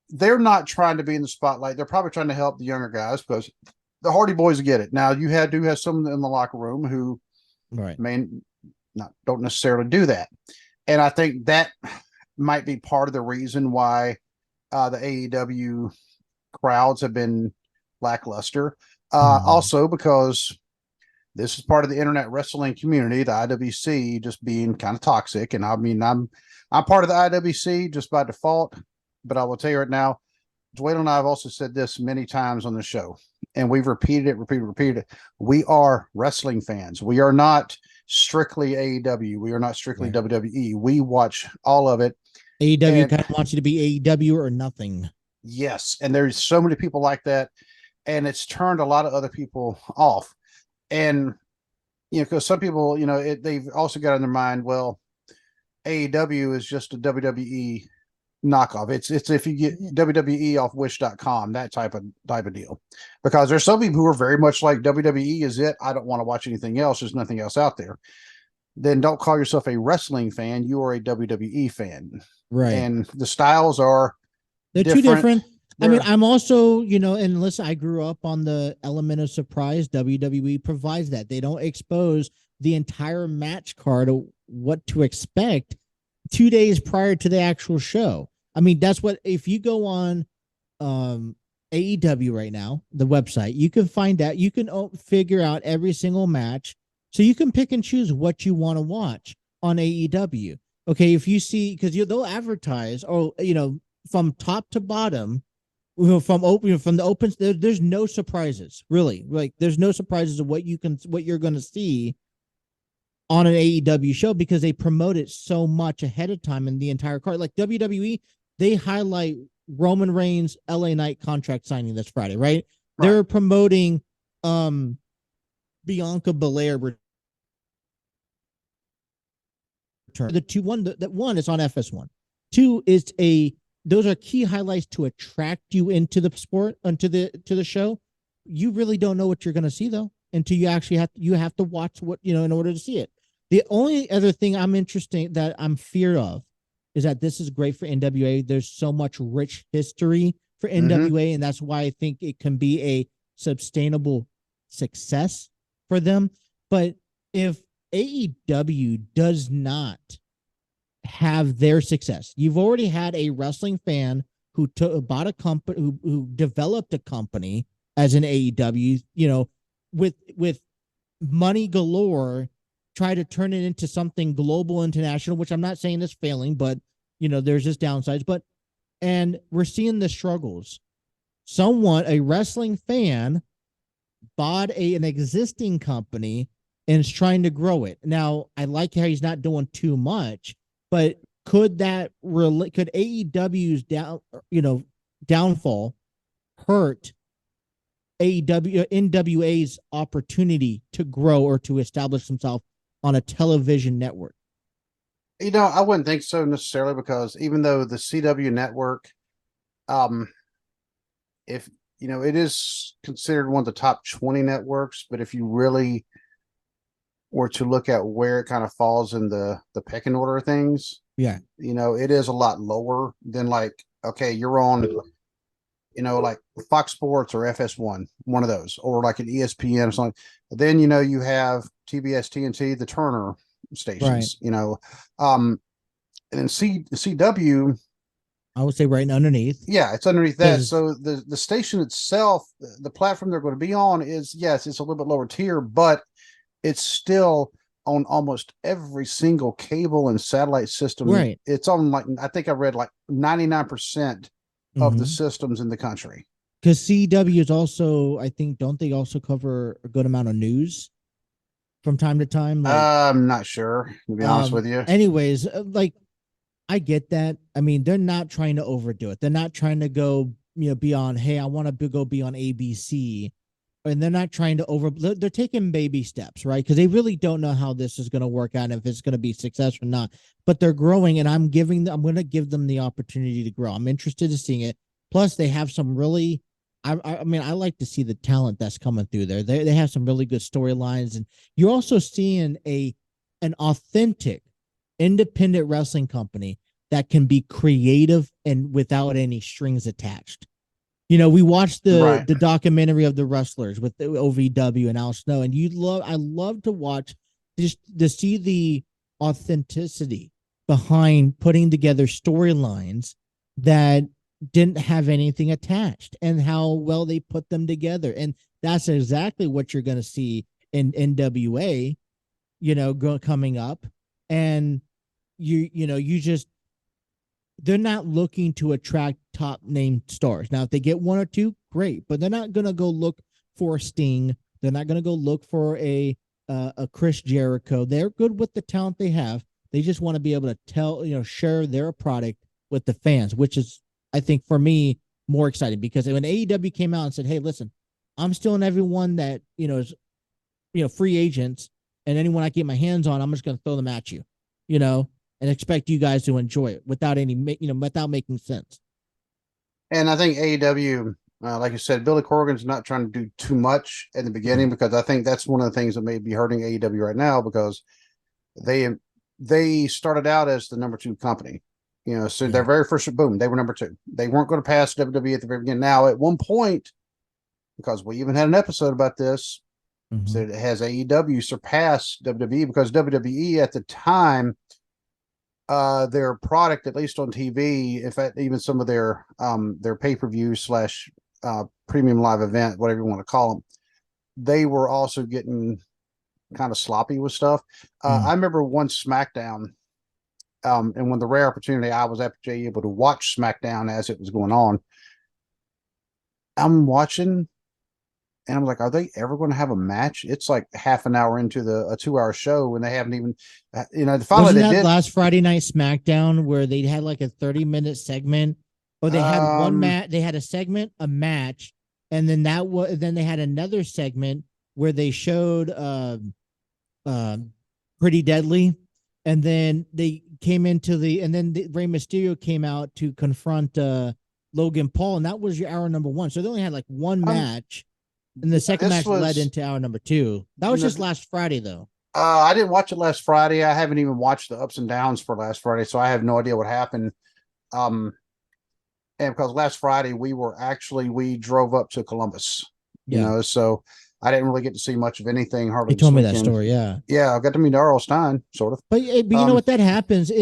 they're not trying to be in the spotlight. They're probably trying to help the younger guys because the Hardy Boys get it. Now you do have some in the locker room who Right. don't necessarily do that. And I think that might be part of the reason why the AEW crowds have been lackluster. Also, because this is part of the internet wrestling community, the IWC just being kind of toxic. And I mean, I'm part of the IWC just by default. But I will tell you right now, Dwayne and I have also said this many times on the show, and we've repeated it. We are wrestling fans. We are not strictly AEW. We are not strictly Right. WWE. We watch all of it. AEW kind of wants you to be AEW or nothing. Yes, and there's so many people like that, and it's turned a lot of other people off. And because some people, they've also got in their mind, well, AEW is just a WWE, knockoff. It's if you get WWE off Wish.com, that type of deal. Because there's some people who are very much like WWE is it. I don't want to watch anything else. There's nothing else out there. Then don't call yourself a wrestling fan. You are a WWE fan. Right. And the styles are They're different. too different. I mean, They're- I'm also, and listen, I grew up on the element of surprise. WWE provides that. They don't expose the entire match card of what to expect 2 days prior to the actual show. I mean, that's what, if you go on AEW right now, the website, you can find out, you can figure out every single match. So you can pick and choose what you want to watch on AEW. Okay, if you see, because they'll advertise, from top to bottom, from the opens, there's no surprises, really. Like, there's no surprises of what you're going to see on an AEW show, because they promote it so much ahead of time in the entire card. Like WWE, they highlight Roman Reigns LA Knight contract signing this Friday, right? They're promoting Bianca Belair return. That one is on FS1. Two is those are key highlights to attract you into the sport, to the show. You really don't know what you're going to see, though, until you actually have to watch what, in order to see it. The only other thing I'm fear of is that this is great for NWA. There's so much rich history for NWA, and that's why I think it can be a sustainable success for them. But if AEW does not have their success, you've already had a wrestling fan who bought a company, who developed a company as an AEW, with money galore, try to turn it into something global, international, which I'm not saying is failing, but there's just downsides. And we're seeing the struggles. A wrestling fan bought an existing company and is trying to grow it. Now, I like how he's not doing too much, but could AEW's downfall hurt NWA's opportunity to grow or to establish himself on a television network? I wouldn't think so necessarily, because even though the CW network, if it is considered one of the top 20 networks, but if you really were to look at where it kind of falls in the pecking order of things, it is a lot lower than, like, okay, you're on, like Fox Sports or FS1, one of those, or like an ESPN or something. But then, you have TBS, TNT, the Turner stations, and then CW, I would say right underneath. Yeah, it's underneath that. So the station itself, the platform they're going to be on is, yes, it's a little bit lower tier, but it's still on almost every single cable and satellite system. Right. It's on, like, I think I read like 99% of the systems in the country. Because CW is also, I think, don't they also cover a good amount of news from time to time? Like, I'm not sure, to be honest with you. Anyways, I get that. I mean, they're not trying to overdo it. They're not trying to go, be on, hey, I want to go be on ABC. And they're not trying to they're taking baby steps, right? Because they really don't know how this is going to work out, and if it's going to be successful or not. But they're growing, and I'm going to give them the opportunity to grow. I'm interested in seeing it. Plus, they have some really, I mean, I like to see the talent that's coming through there. They have some really good storylines, and you're also seeing an authentic, independent wrestling company that can be creative and without any strings attached. We watched the documentary of the wrestlers with the OVW and Al Snow, and I love to watch, just to see the authenticity behind putting together storylines that didn't have anything attached, and how well they put them together. And that's exactly what you're going to see in NWA, coming up. And they're not looking to attract top name stars. Now, if they get one or two, great, but they're not going to go look for a Sting. They're not going to go look for a Chris Jericho. They're good with the talent they have. They just want to be able to share their product with the fans, which is, I think, for me, more exciting. Because when AEW came out and said, hey, listen, I'm still in everyone that, is, free agents, and anyone I get my hands on, I'm just going to throw them at you, and expect you guys to enjoy it without without making sense. And I think AEW, like you said, Billy Corgan's not trying to do too much in the beginning, because I think that's one of the things that may be hurting AEW right now, because they started out as the number 2 company. So their very first boom, they were number 2. They weren't going to pass WWE at the very beginning. Now, at one point, because we even had an episode about this, said it has AEW surpassed WWE, because WWE at the time, their product, at least on TV, in fact, even some of their pay-per-view slash premium live event, whatever you want to call them, they were also getting kind of sloppy with stuff. I remember one SmackDown, and when the rare opportunity I was actually able to watch SmackDown as it was going on, I'm watching, and I'm like, are they ever going to have a match? It's like half an hour into a 2-hour show, and they haven't even, finally Wasn't they that did last Friday night SmackDown where they had like a 30-minute segment, or they had one match, they had a segment, a match, and then then they had another segment where they showed Pretty Deadly, and then they came into and then Rey Mysterio came out to confront Logan Paul, and that was your hour number 1. So they only had like one match, and the second match led into hour number 2. That was just last Friday, though. I didn't watch it last Friday. I haven't even watched the ups and downs for last Friday, so I have no idea what happened. And because last Friday we drove up to Columbus, so I didn't really get to see much of anything. Hardly. You told me that story, yeah. Yeah, I got to meet Darrell Stein, sort of. But you know what, that happens.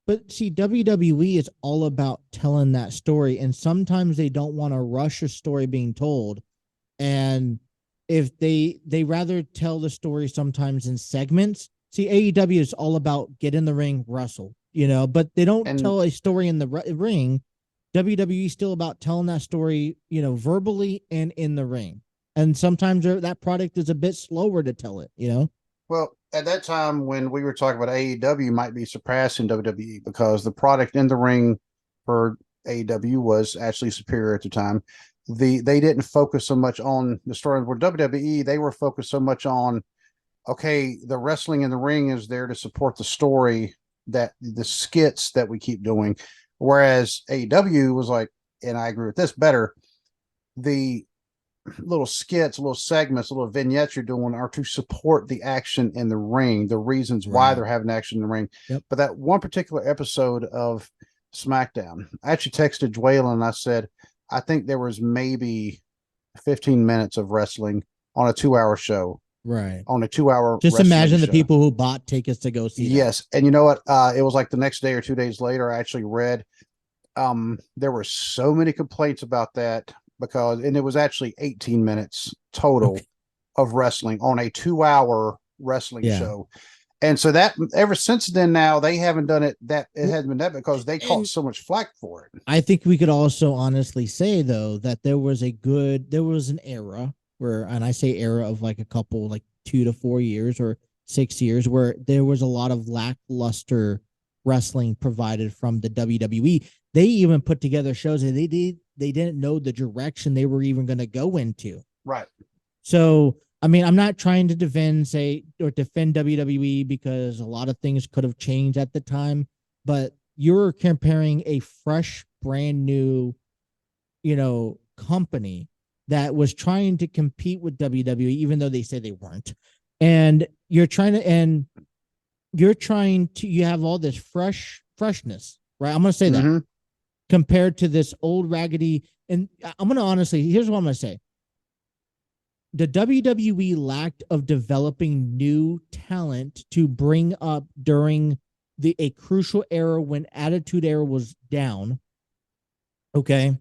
But see, WWE is all about telling that story, and sometimes they don't want to rush a story being told. And if they rather tell the story sometimes in segments. See, AEW is all about get in the ring, wrestle, but they don't tell a story in the ring. WWE is still about telling that story, verbally and in the ring. And sometimes that product is a bit slower to tell it, Well, at that time when we were talking about AEW might be surpassing WWE, because the product in the ring for AEW was actually superior at the time. They didn't focus so much on the story. Where WWE, they were focused so much on, okay, the wrestling in the ring is there to support the story, that the skits that we keep doing. Whereas AEW was like, and I agree with this better, the little skits, little segments, little vignettes you're doing are to support the action in the ring, the reasons why they're having action in the ring. Yep. But that one particular episode of SmackDown, I actually texted Dwaylen and I said, I think there was maybe 15 minutes of wrestling on a 2-hour show. Right. On a 2-hour. Just imagine the people who bought tickets to go see Yes. And you know what? It was like the next day or 2 days later, I actually read, there were so many complaints about that, and it was actually 18 minutes total of wrestling on a 2-hour wrestling show. And so that ever since then, now they haven't done it. It hasn't been that, because they caught so much flack for it. I think we could also honestly say, though, that there was an era where, and I say era of like a couple, like 2 to 4 years or 6 years, where there was a lot of lackluster wrestling provided from the WWE. They even put together shows that they didn't know the direction they were even going to go into. Right. So, I mean, I'm not trying to defend WWE, because a lot of things could have changed at the time, but you're comparing a fresh, brand new, company that was trying to compete with WWE, even though they say they weren't. And you have all this freshness, right? I'm going to say that compared to this old raggedy, and I'm going to honestly, here's what I'm going to say. The WWE lacked of developing new talent to bring up during a crucial era when Attitude Era was down. Okay.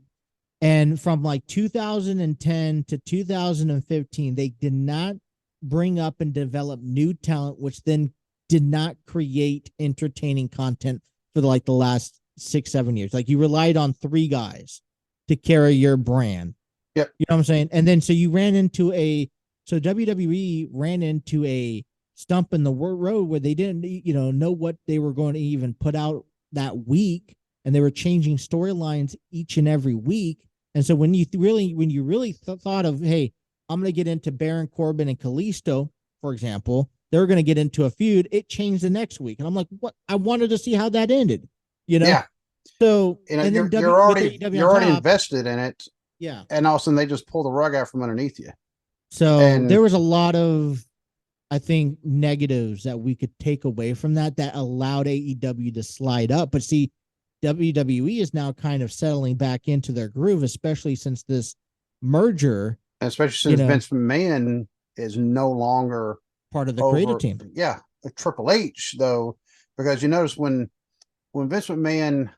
And from like 2010 to 2015, they did not bring up and develop new talent, which then did not create entertaining content for the last 6-7 years. Like, you relied on 3 guys to carry your brand. Yep. You know what I'm saying? And then so WWE ran into a stump in the road where they didn't, know what they were going to even put out that week, and they were changing storylines each and every week. And so when you really thought of, hey, I'm going to get into Baron Corbin and Kalisto, for example, they were going to get into a feud. It changed the next week. And I'm like, what? I wanted to see how that ended, you know? Yeah. So, And then you're already AEW you're on already top, invested in it, yeah. and all of a sudden they just pull the rug out from underneath you. So And there was a lot of, I think, negatives that we could take away from that allowed AEW to slide up. But see, WWE is now kind of settling back into their groove, especially since this merger, especially since Vince McMahon is no longer part of the creative over. team. Yeah, Triple H though, because you notice when Vince McMahon,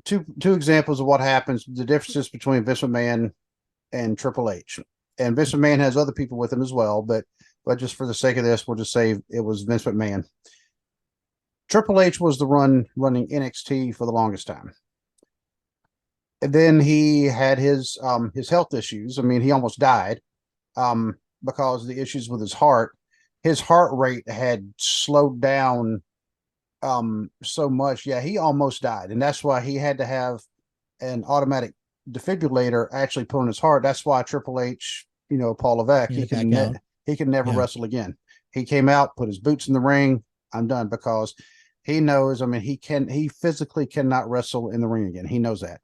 two examples of what happens, the differences between Vince McMahon and Triple H. And Vince McMahon has other people with him as well, but just for the sake of this, we'll just say it was Vince McMahon. Triple H was the running NXT for the longest time. And then he had his health issues. I mean, he almost died because of the issues with his heart. His heart rate had slowed down so much. Yeah, he almost died. And that's why he had to have an automatic defibrillator actually put on his heart. That's why Triple H, Paul Levesque, he can never wrestle again. He came out, put his boots in the ring. I'm done, because he knows. I mean, he physically cannot wrestle in the ring again. He knows that.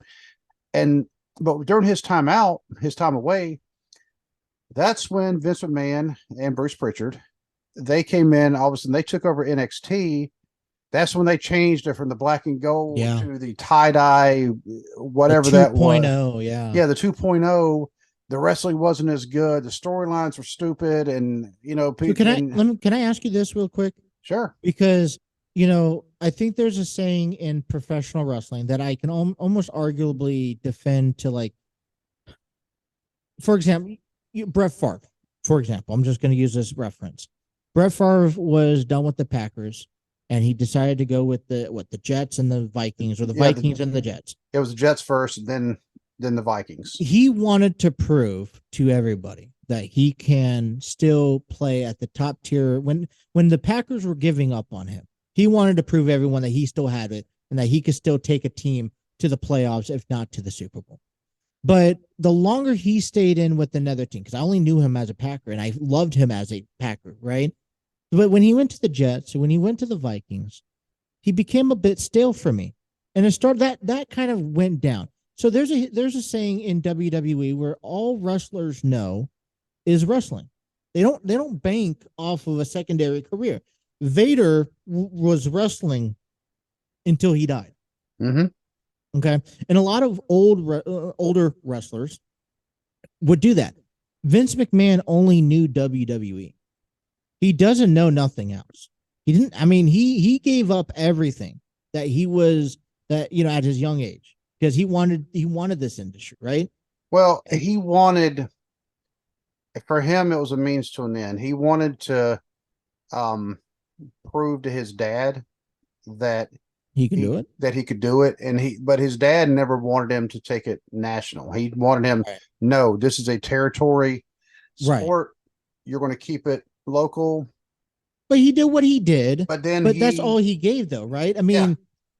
But during his time away, that's when Vince McMahon and Bruce Pritchard, they came in. All of a sudden, they took over NXT. That's when they changed it from the black and gold to the tie-dye, whatever that was. 2.0, yeah. Yeah, the 2.0. The wrestling wasn't as good. The storylines were stupid. And, people. Can I ask you this real quick? Sure. Because, I think there's a saying in professional wrestling that I can almost arguably defend to, like, for example, Brett Favre, for example. I'm just going to use this reference. Brett Favre was done with the Packers, and he decided to go with the Jets and the Vikings, or the Vikings and the Jets. It was the Jets first, and then the Vikings. He wanted to prove to everybody that he can still play at the top tier. When the Packers were giving up on him, he wanted to prove everyone that he still had it and that he could still take a team to the playoffs, if not to the Super Bowl. But the longer he stayed in with another team, because I only knew him as a Packer and I loved him as a Packer, right? But when he went to the Jets, when he went to the Vikings, he became a bit stale for me. And it started that kind of went down. So there's a saying in WWE where all wrestlers know is wrestling. They don't bank off of a secondary career. Vader was wrestling until he died. Mm-hmm. Okay, and a lot of older wrestlers would do that. Vince McMahon only knew WWE. He doesn't know nothing else. He didn't. I mean, he gave up everything that he was at his young age, because he wanted this industry, right? Well, he wanted. For him, it was a means to an end. He wanted to prove to his dad that he could do it. That he could do it, but his dad never wanted him to take it national. He wanted him, no, this is a territory sport. Right. You're going to keep it local. But he did what he did. But that's all he gave, though, right? I mean,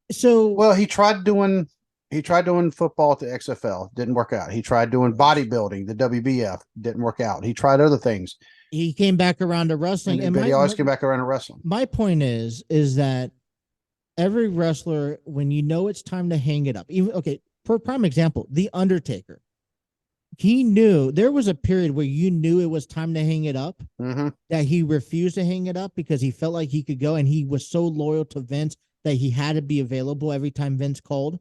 he tried doing football at the XFL, didn't work out. He tried doing bodybuilding, the WBF, didn't work out. He tried other things. He came back around to wrestling, but he always came back around to wrestling. My point is that every wrestler, when it's time to hang it up, for a prime example, The Undertaker, he knew there was a period where you knew it was time to hang it up, that he refused to hang it up because he felt like he could go, and he was so loyal to Vince that he had to be available every time Vince called.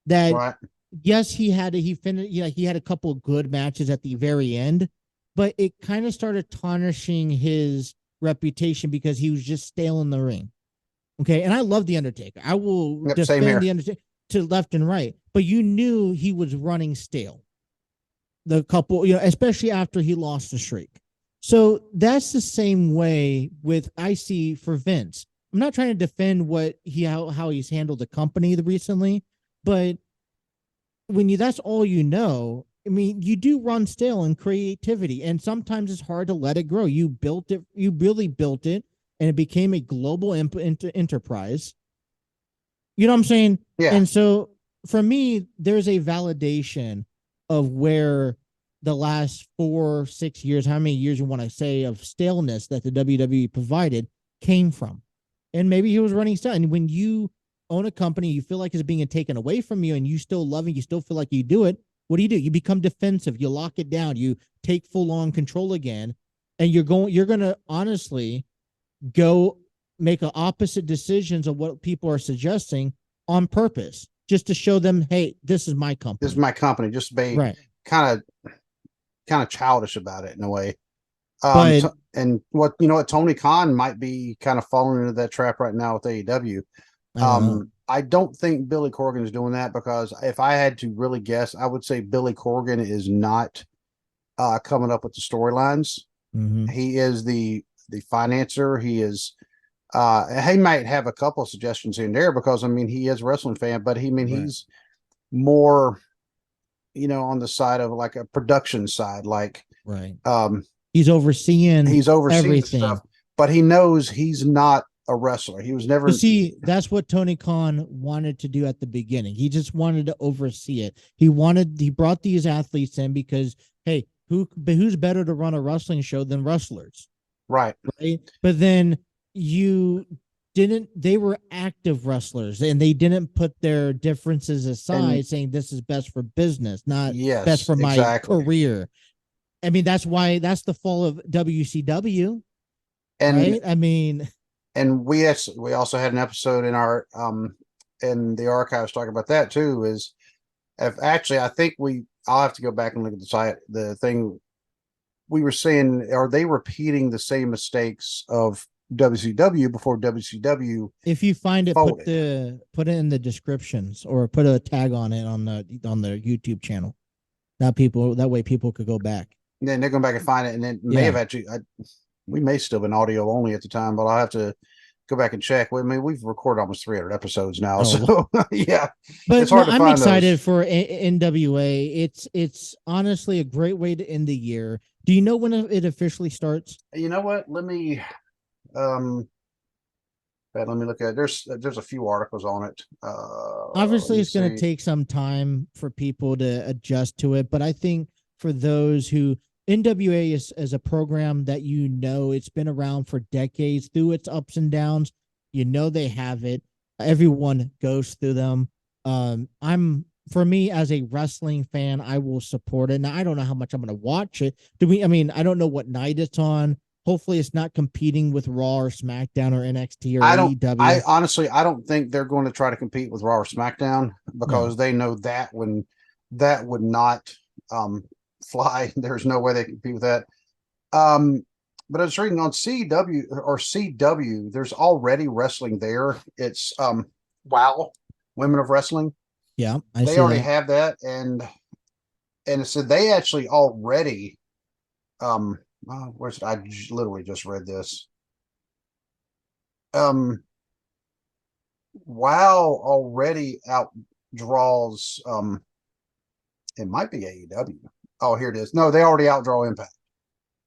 That yes, he had a couple of good matches at the very end, but it kind of started tarnishing his reputation because he was just stale in the ring. Okay, and I love The Undertaker. I will defend The Undertaker to left and right, but you knew he was running stale. The couple, especially after he lost the streak. So that's the same way with IC for Vince. I'm not trying to defend how he's handled the company recently, but that's all I mean, you do run stale in creativity, and sometimes it's hard to let it grow. You really built it, and it became a global enterprise. You know what I'm saying? Yeah. And so for me, there's a validation of where the last 4-6 years, how many years you want to say of staleness that the WWE provided came from. And maybe he was running style. And when you own a company, you feel like it's being taken away from you and you still love it, you still feel like you do it. What do? You become defensive. You lock it down. You take full on control again. And you're going to honestly go make opposite decisions of what people are suggesting on purpose, just to show them, hey, this is my company. This is my company. Just be right. kind of childish about it in a way. But and what Tony Khan might be kind of falling into that trap right now with AEW. I don't think Billy Corgan is doing that, because if I had to really guess, I would say Billy Corgan is not coming up with the storylines. Mm-hmm. He is the financer. He is he might have a couple of suggestions here and there, because I mean he is a wrestling fan, but he's more on the side of like a production side, like he's overseeing everything stuff, but he knows he's not a wrestler. He was never. But see, that's what Tony Khan wanted to do at the beginning. He just wanted to oversee it. He brought these athletes in because, hey, who's better to run a wrestling show than wrestlers? Right. But then they were active wrestlers, and they didn't put their differences aside, saying this is best for business, not best for my career. I mean, that's the fall of WCW. Right? I mean, and we also had an episode in our in the archives talking about that too. Is I think I'll have to go back and look at the thing. We were saying, are they repeating the same mistakes of WCW before WCW? If you find it, put it in the descriptions or put a tag on it on the YouTube channel. That way people could go back. And then they're going back and find it, and it may have actually. We may still been audio only at the time, but I'll have to go back and check. I mean, we've recorded almost 300 episodes now, so yeah. But it's hard to find. I'm excited for NWA. It's honestly a great way to end the year. Do you know when it officially starts? You know what? Let me look at it. There's a few articles on it. Obviously, it's going to take some time for people to adjust to it, but I think for those who NWA is a program that it's been around for decades through its ups and downs. They have it. Everyone goes through them. For me as a wrestling fan, I will support it. Now I don't know how much I'm going to watch it. I don't know what night it's on. Hopefully it's not competing with Raw or SmackDown or NXT or AEW. I honestly don't think they're going to try to compete with Raw or SmackDown, because they know that would not fly. There's no way they can compete with that. But I was reading on CW, there's already wrestling there. It's WOW, Women of Wrestling. Yeah, they already have that, and it said they actually already I literally just read this. WOW already outdraws it might be AEW. Oh, here it is. No, they already outdraw Impact.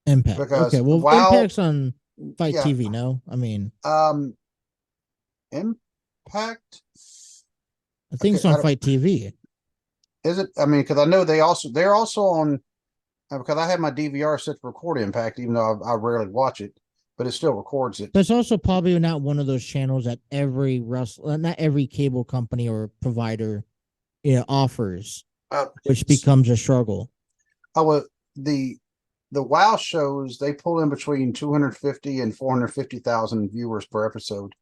Because Impact's on Fight TV. No, Impact. I think it's on Fight TV. Is it? Because I know they're also on. Because I have my DVR set to record Impact, even though I rarely watch it, but it still records it. But it's also probably not one of those channels that not every cable company or provider offers, which becomes a struggle. The WOW shows, they pull in between 250 and 450,000 viewers per episode.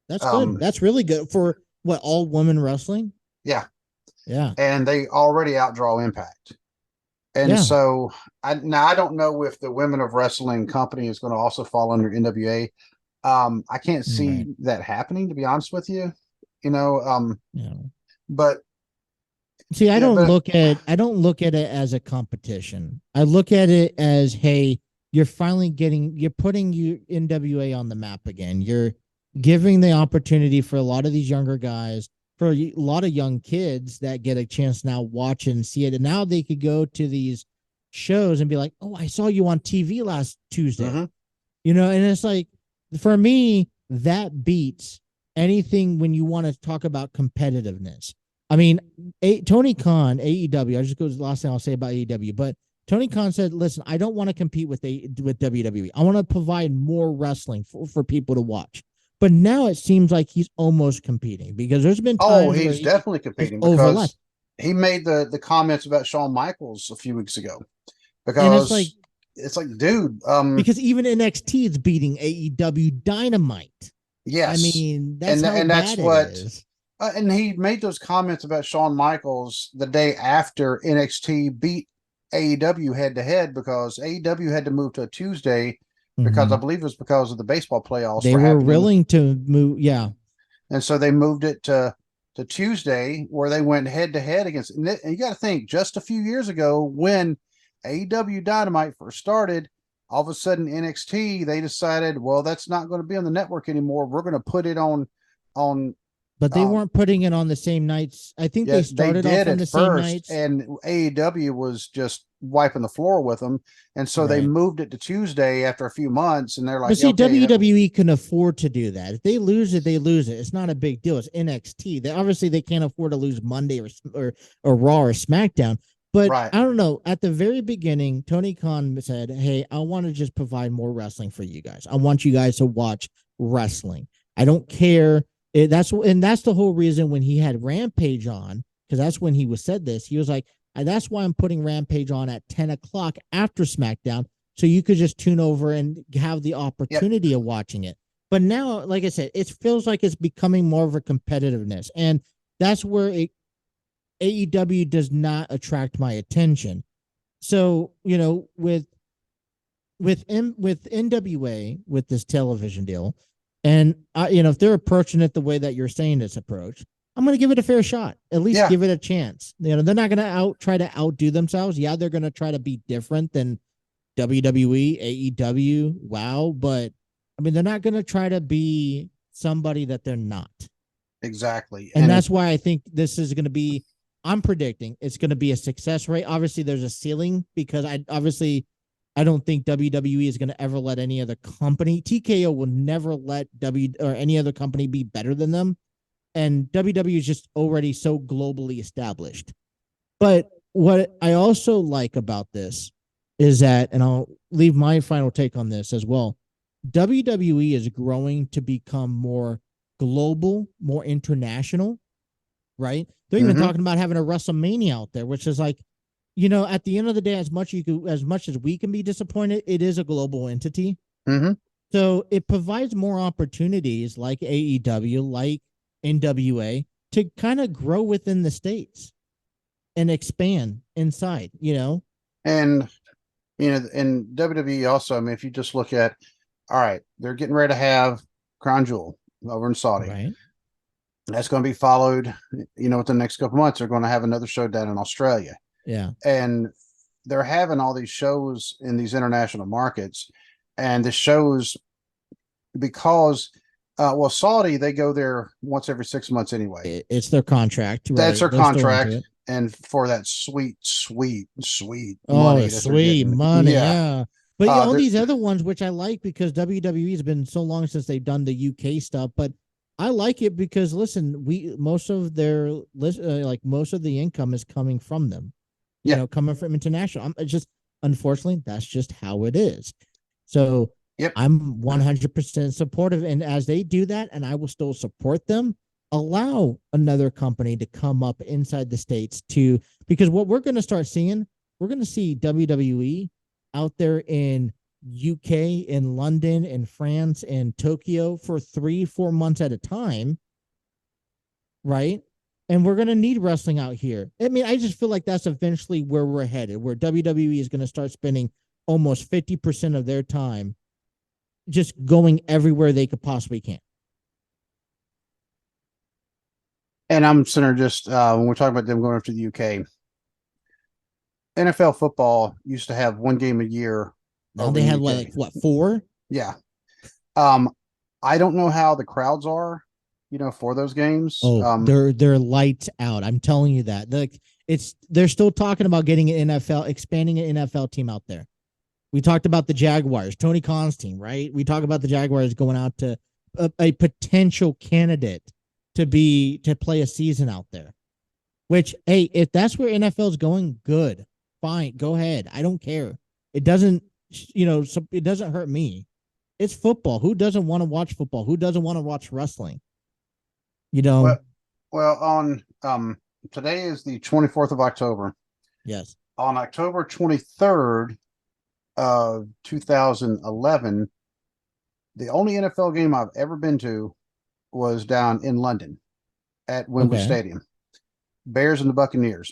That's good. That's really good for all women wrestling. Yeah. Yeah. And they already outdraw Impact. And so I don't know if the Women of Wrestling company is going to also fall under NWA. I can't see that happening, to be honest with you. But see, I don't look at it as a competition. I look at it as, hey, you're putting NWA on the map again. You're giving the opportunity for a lot of these younger guys, for a lot of young kids that get a chance now watch and see it. And now they could go to these shows and be like, oh, I saw you on TV last Tuesday. Mm-hmm. And it's like, for me, that beats anything when you want to talk about competitiveness. Tony Khan, AEW, I just go to the last thing I'll say about AEW, but Tony Khan said, "Listen, I don't want to compete with WWE. I want to provide more wrestling for people to watch." But now it seems like he's almost competing because there's been Oh, times where he's he definitely has competing overlapped, because he made the comments about Shawn Michaels a few weeks ago. and it's like Because it's like, dude, because even NXT is beating AEW Dynamite. I yes, mean, that's how and that's bad it what. is. And he made those comments about Shawn Michaels the day after NXT beat AEW head to head because AEW had to move to a Tuesday because I Mhm. believe it was because of the baseball playoffs They were were happening, willing to move. Yeah, and so they moved it to Tuesday where they went head to head against. And you got to think, just a few years ago when AEW Dynamite first started, all of a sudden NXT they decided, well, that's not going to be on the network anymore. We're going to put it on but they um, weren't putting it on the same nights. I think Yeah, they they started off did on at the same first, nights. and AEW was just wiping the floor with them, and so they Right. moved it to Tuesday after a few months, and they're But like, see, okay, that WWE can afford to do that. If they lose it, they lose it. It's not a big deal. It's NXT. They obviously they can't afford to lose Monday or Raw or SmackDown. But right, I don't know. At the very beginning, Tony Khan said, "Hey, I want to just provide more wrestling for you guys. I want you guys to watch wrestling. I don't care." That's the whole reason when he had Rampage on, because that's when he was said this. He was like, "That's why I'm putting Rampage on at 10 o'clock after SmackDown." So you could just tune over and have the yep, opportunity of watching it. But now, like I said, it feels like it's becoming more of a competitiveness. And that's where AEW does not attract my attention. So, with NWA with this television deal, and if they're approaching it the way that you're saying it's approached, I'm going to give it a fair shot. At least yeah, give it a chance. They're not going to try to outdo themselves. Yeah, they're going to try to be different than WWE, AEW, wow, but I mean, they're not going to try to be somebody that they're not. exactly, And and that's why I think this is going to be, I'm predicting it's going to be a success rate. Obviously, there's a ceiling because I don't think WWE is going to ever let any other company, TKO will never let or any other company be better than them. And WWE is just already so globally established. But what I also like about this is that, and I'll leave my final take on this as well. WWE is growing to become more global, more international, right? They're even mm-hmm, talking about having a WrestleMania out there, which is like, at the end of the day, as much as we can be disappointed, it is a global entity. mm-hmm, So it provides more opportunities like AEW, like NWA to kind of grow within the states and expand inside. and and WWE also. I mean, if you just look at, all right, they're getting ready to have Crown Jewel over in Saudi. Right. That's going to be followed, within the next couple months. They're going to have another show down in Australia, Yeah. and they're having all these shows in these international markets, and the shows because well, Saudi they go there once every 6 months anyway. It's their contract, That's right? their They're still into contract, it. and for that sweet, sweet, sweet Oh, money that they're sweet getting, money. yeah, Yeah. But all they're these other ones, which I like because WWE has been so long since they've done the UK stuff, but I like it because listen, most of their like most of the income is coming from them, yeah, coming from international. It's just unfortunately that's just how it is. So yep. I'm 100% supportive, and as they do that, and I will still support them. Allow another company to come up inside the states because what we're going to start seeing, we're going to see WWE out there in UK, in London, in France, in Tokyo for 3-4 months at a time, right? And we're going to need wrestling out here. I mean, I just feel like that's eventually where we're headed, where WWE is going to start spending almost 50% of their time just going everywhere they could possibly can. And I'm center just when we're talking about them going over to the UK, NFL football used to have one game a year Now over they in the have UK. like what, 4? Yeah. Um, I don't know how the crowds are, for those games. Oh, they're lights out. I'm telling you that. They're still talking about getting an NFL, expanding an NFL team out there. We talked about the Jaguars, Tony Khan's team, right? We talk about the Jaguars going out to a potential candidate to play a season out there. Which, hey, if that's where NFL is going, good. fine. Go ahead. I don't care. It doesn't, it doesn't hurt me. It's football. Who doesn't want to watch football? Who doesn't want to watch wrestling? Well, on today is the 24th of October. Yes. On October 23rd of 2011, the only NFL game I've ever been to was down in London at Wembley Stadium. Bears and the Buccaneers.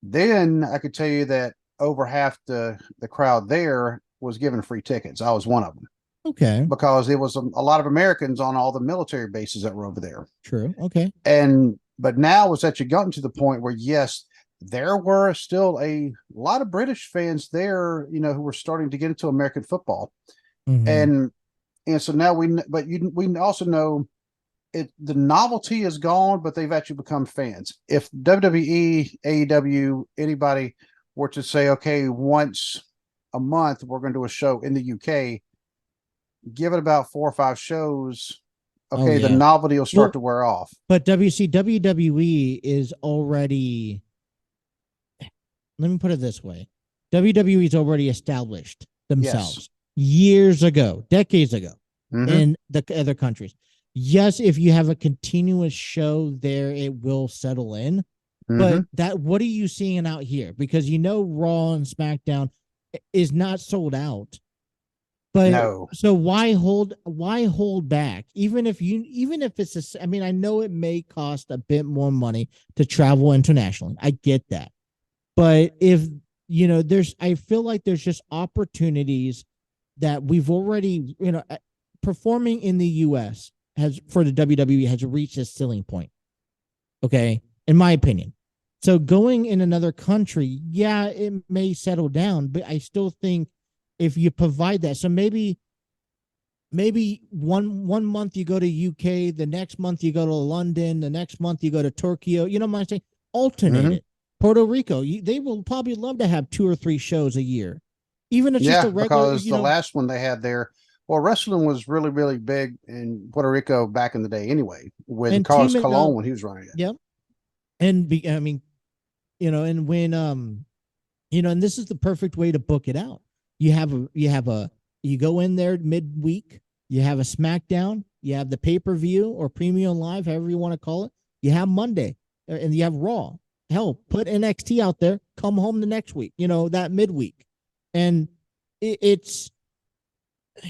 Then I could tell you that over half the crowd there was given free tickets. I was one of them. Okay. Because there was a lot of Americans on all the military bases that were over there. True. Okay. But now it's actually gotten to the point where, yes, there were still a lot of British fans there, who were starting to get into American football. Mm-hmm. And so now we also know the novelty is gone, but they've actually become fans. If WWE, AEW, anybody were to say, okay, once a month, we're going to do a show in the UK, give it about 4 or 5 shows. Okay, the novelty will start to wear off. But WWE is already, let me put it this way. WWE is already established themselves years ago, decades ago in the other countries. Yes, if you have a continuous show there, it will settle in. But what are you seeing out here? Because Raw and SmackDown is not sold out. But no. So why hold back? Even if it's I know it may cost a bit more money to travel internationally. I get that. But if I feel like there's just opportunities that we've already, performing in the US for the WWE has reached a ceiling point. Okay, in my opinion. So going in another country, it may settle down, but I still think if you provide that, so maybe one month you go to UK, the next month you go to London, the next month you go to Tokyo. You know what I'm saying? Alternate it. Puerto Rico, they will probably love to have 2 or 3 shows a year, even if it's just a regular. Because the last one they had there, well, wwrestling was really, really big in Puerto Rico back in the day, anyway, with Carlos Colon when he was running it. Yep, and and when and this is the perfect way to book it out. You go in there midweek, you have a SmackDown, you have the pay-per-view or premium live, however you want to call it. You have Monday, and you have Raw. Hell, put NXT out there, come home the next week, that midweek. And it's,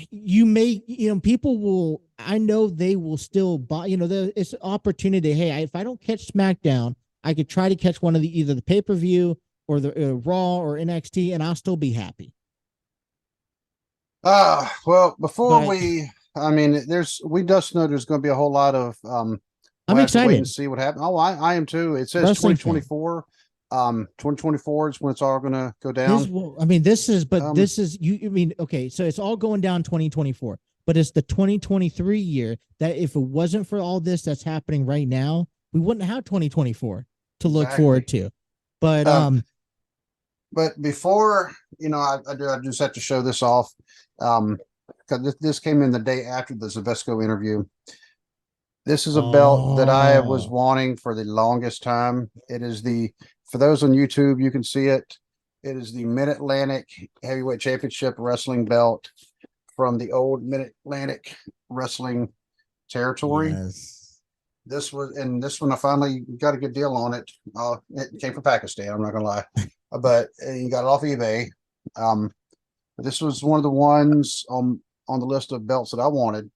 people will, I know they will still buy, it's an opportunity. Hey, if I don't catch SmackDown, I could try to catch one of either the pay-per-view or the Raw or NXT, and I'll still be happy. Well, before we just know there's going to be a whole lot of I'm excited. Wait and see what happens. Oh, I am too. It says Wrestling 2024. 2024 is when it's all going to go down. This is okay. So it's all going down 2024, but it's the 2023 year that if it wasn't for all this that's happening right now, we wouldn't have 2024 to look forward to. But before I just have to show this off because this came in the day after the Zbyszko interview. This is a belt that I was wanting for the longest time. It is for those on YouTube, you can see it. It is the Mid-Atlantic Heavyweight Championship Wrestling belt from the old Mid-Atlantic Wrestling territory. Yes. This one I finally got a good deal on it. It came from Pakistan, I'm not gonna lie. But you got it off eBay. But this was one of the ones on the list of belts that I wanted.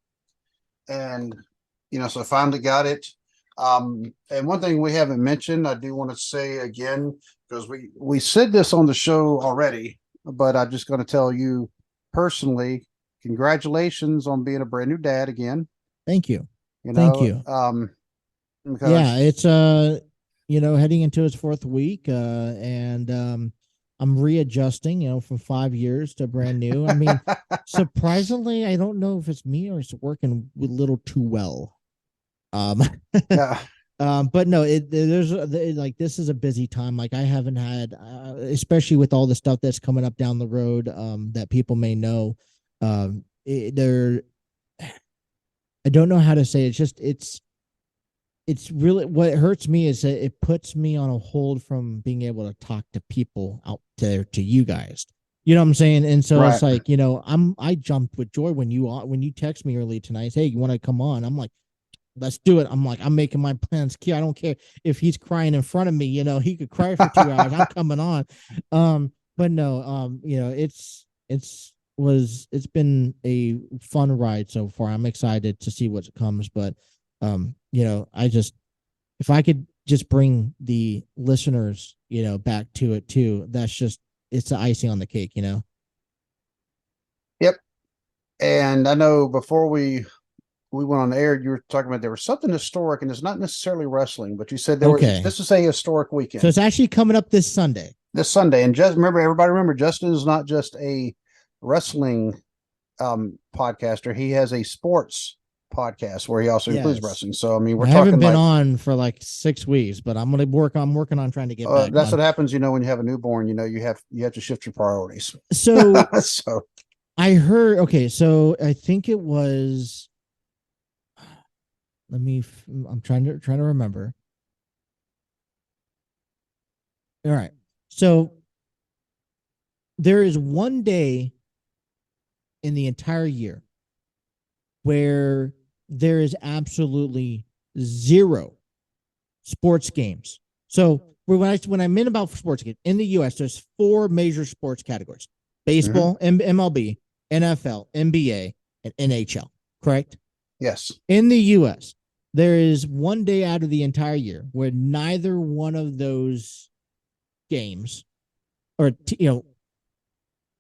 And so I finally got it. And one thing we haven't mentioned, I do want to say again, because we said this on the show already, but I'm just going to tell you personally, congratulations on being a brand new dad again. Thank you. Thank you. It's heading into his 4th week, and I'm readjusting, from 5 years to brand new. Surprisingly, I don't know if it's me or it's working a little too well. Yeah. But no, this is a busy time. Like I haven't had, especially with all the stuff that's coming up down the road, that people may know. I don't know how to say it. It's just it's really what hurts me is that it puts me on a hold from being able to talk to people out there to you guys. You know what I'm saying? And so Right. it's like, I jumped with joy when you text me early tonight. Hey, you want to come on? I'm like, let's do it. I'm like, I'm making my plans. I don't care if he's crying in front of me. He could cry for 2 hours. I'm coming on. But no, it's been a fun ride so far. I'm excited to see what comes. But if I could just bring the listeners, back to it too, it's the icing on the cake. Yep. And I know before we went on the air, you were talking about there was something historic, and it's not necessarily wrestling, but you said Okay. this is a historic So weekend it's actually coming up this Sunday. this Sunday. And just remember, Justin is not just a wrestling podcaster; he has a sports podcast where he also includes Yes. wrestling. So I mean, we're I haven't talking been like on for like 6 weeks, but I'm working on trying to get back that's on. what happens. When you have a newborn, you have to shift your priorities. So So I heard, okay, so I think it was, I'm trying to remember. All right. So there is one day in the entire year where there is absolutely zero sports games. So when I meant about sports games in the U.S., there's four major sports categories: baseball, MLB, NFL, NBA, and NHL. Correct? yes. In the U.S., there is one day out of the entire year where neither one of those games or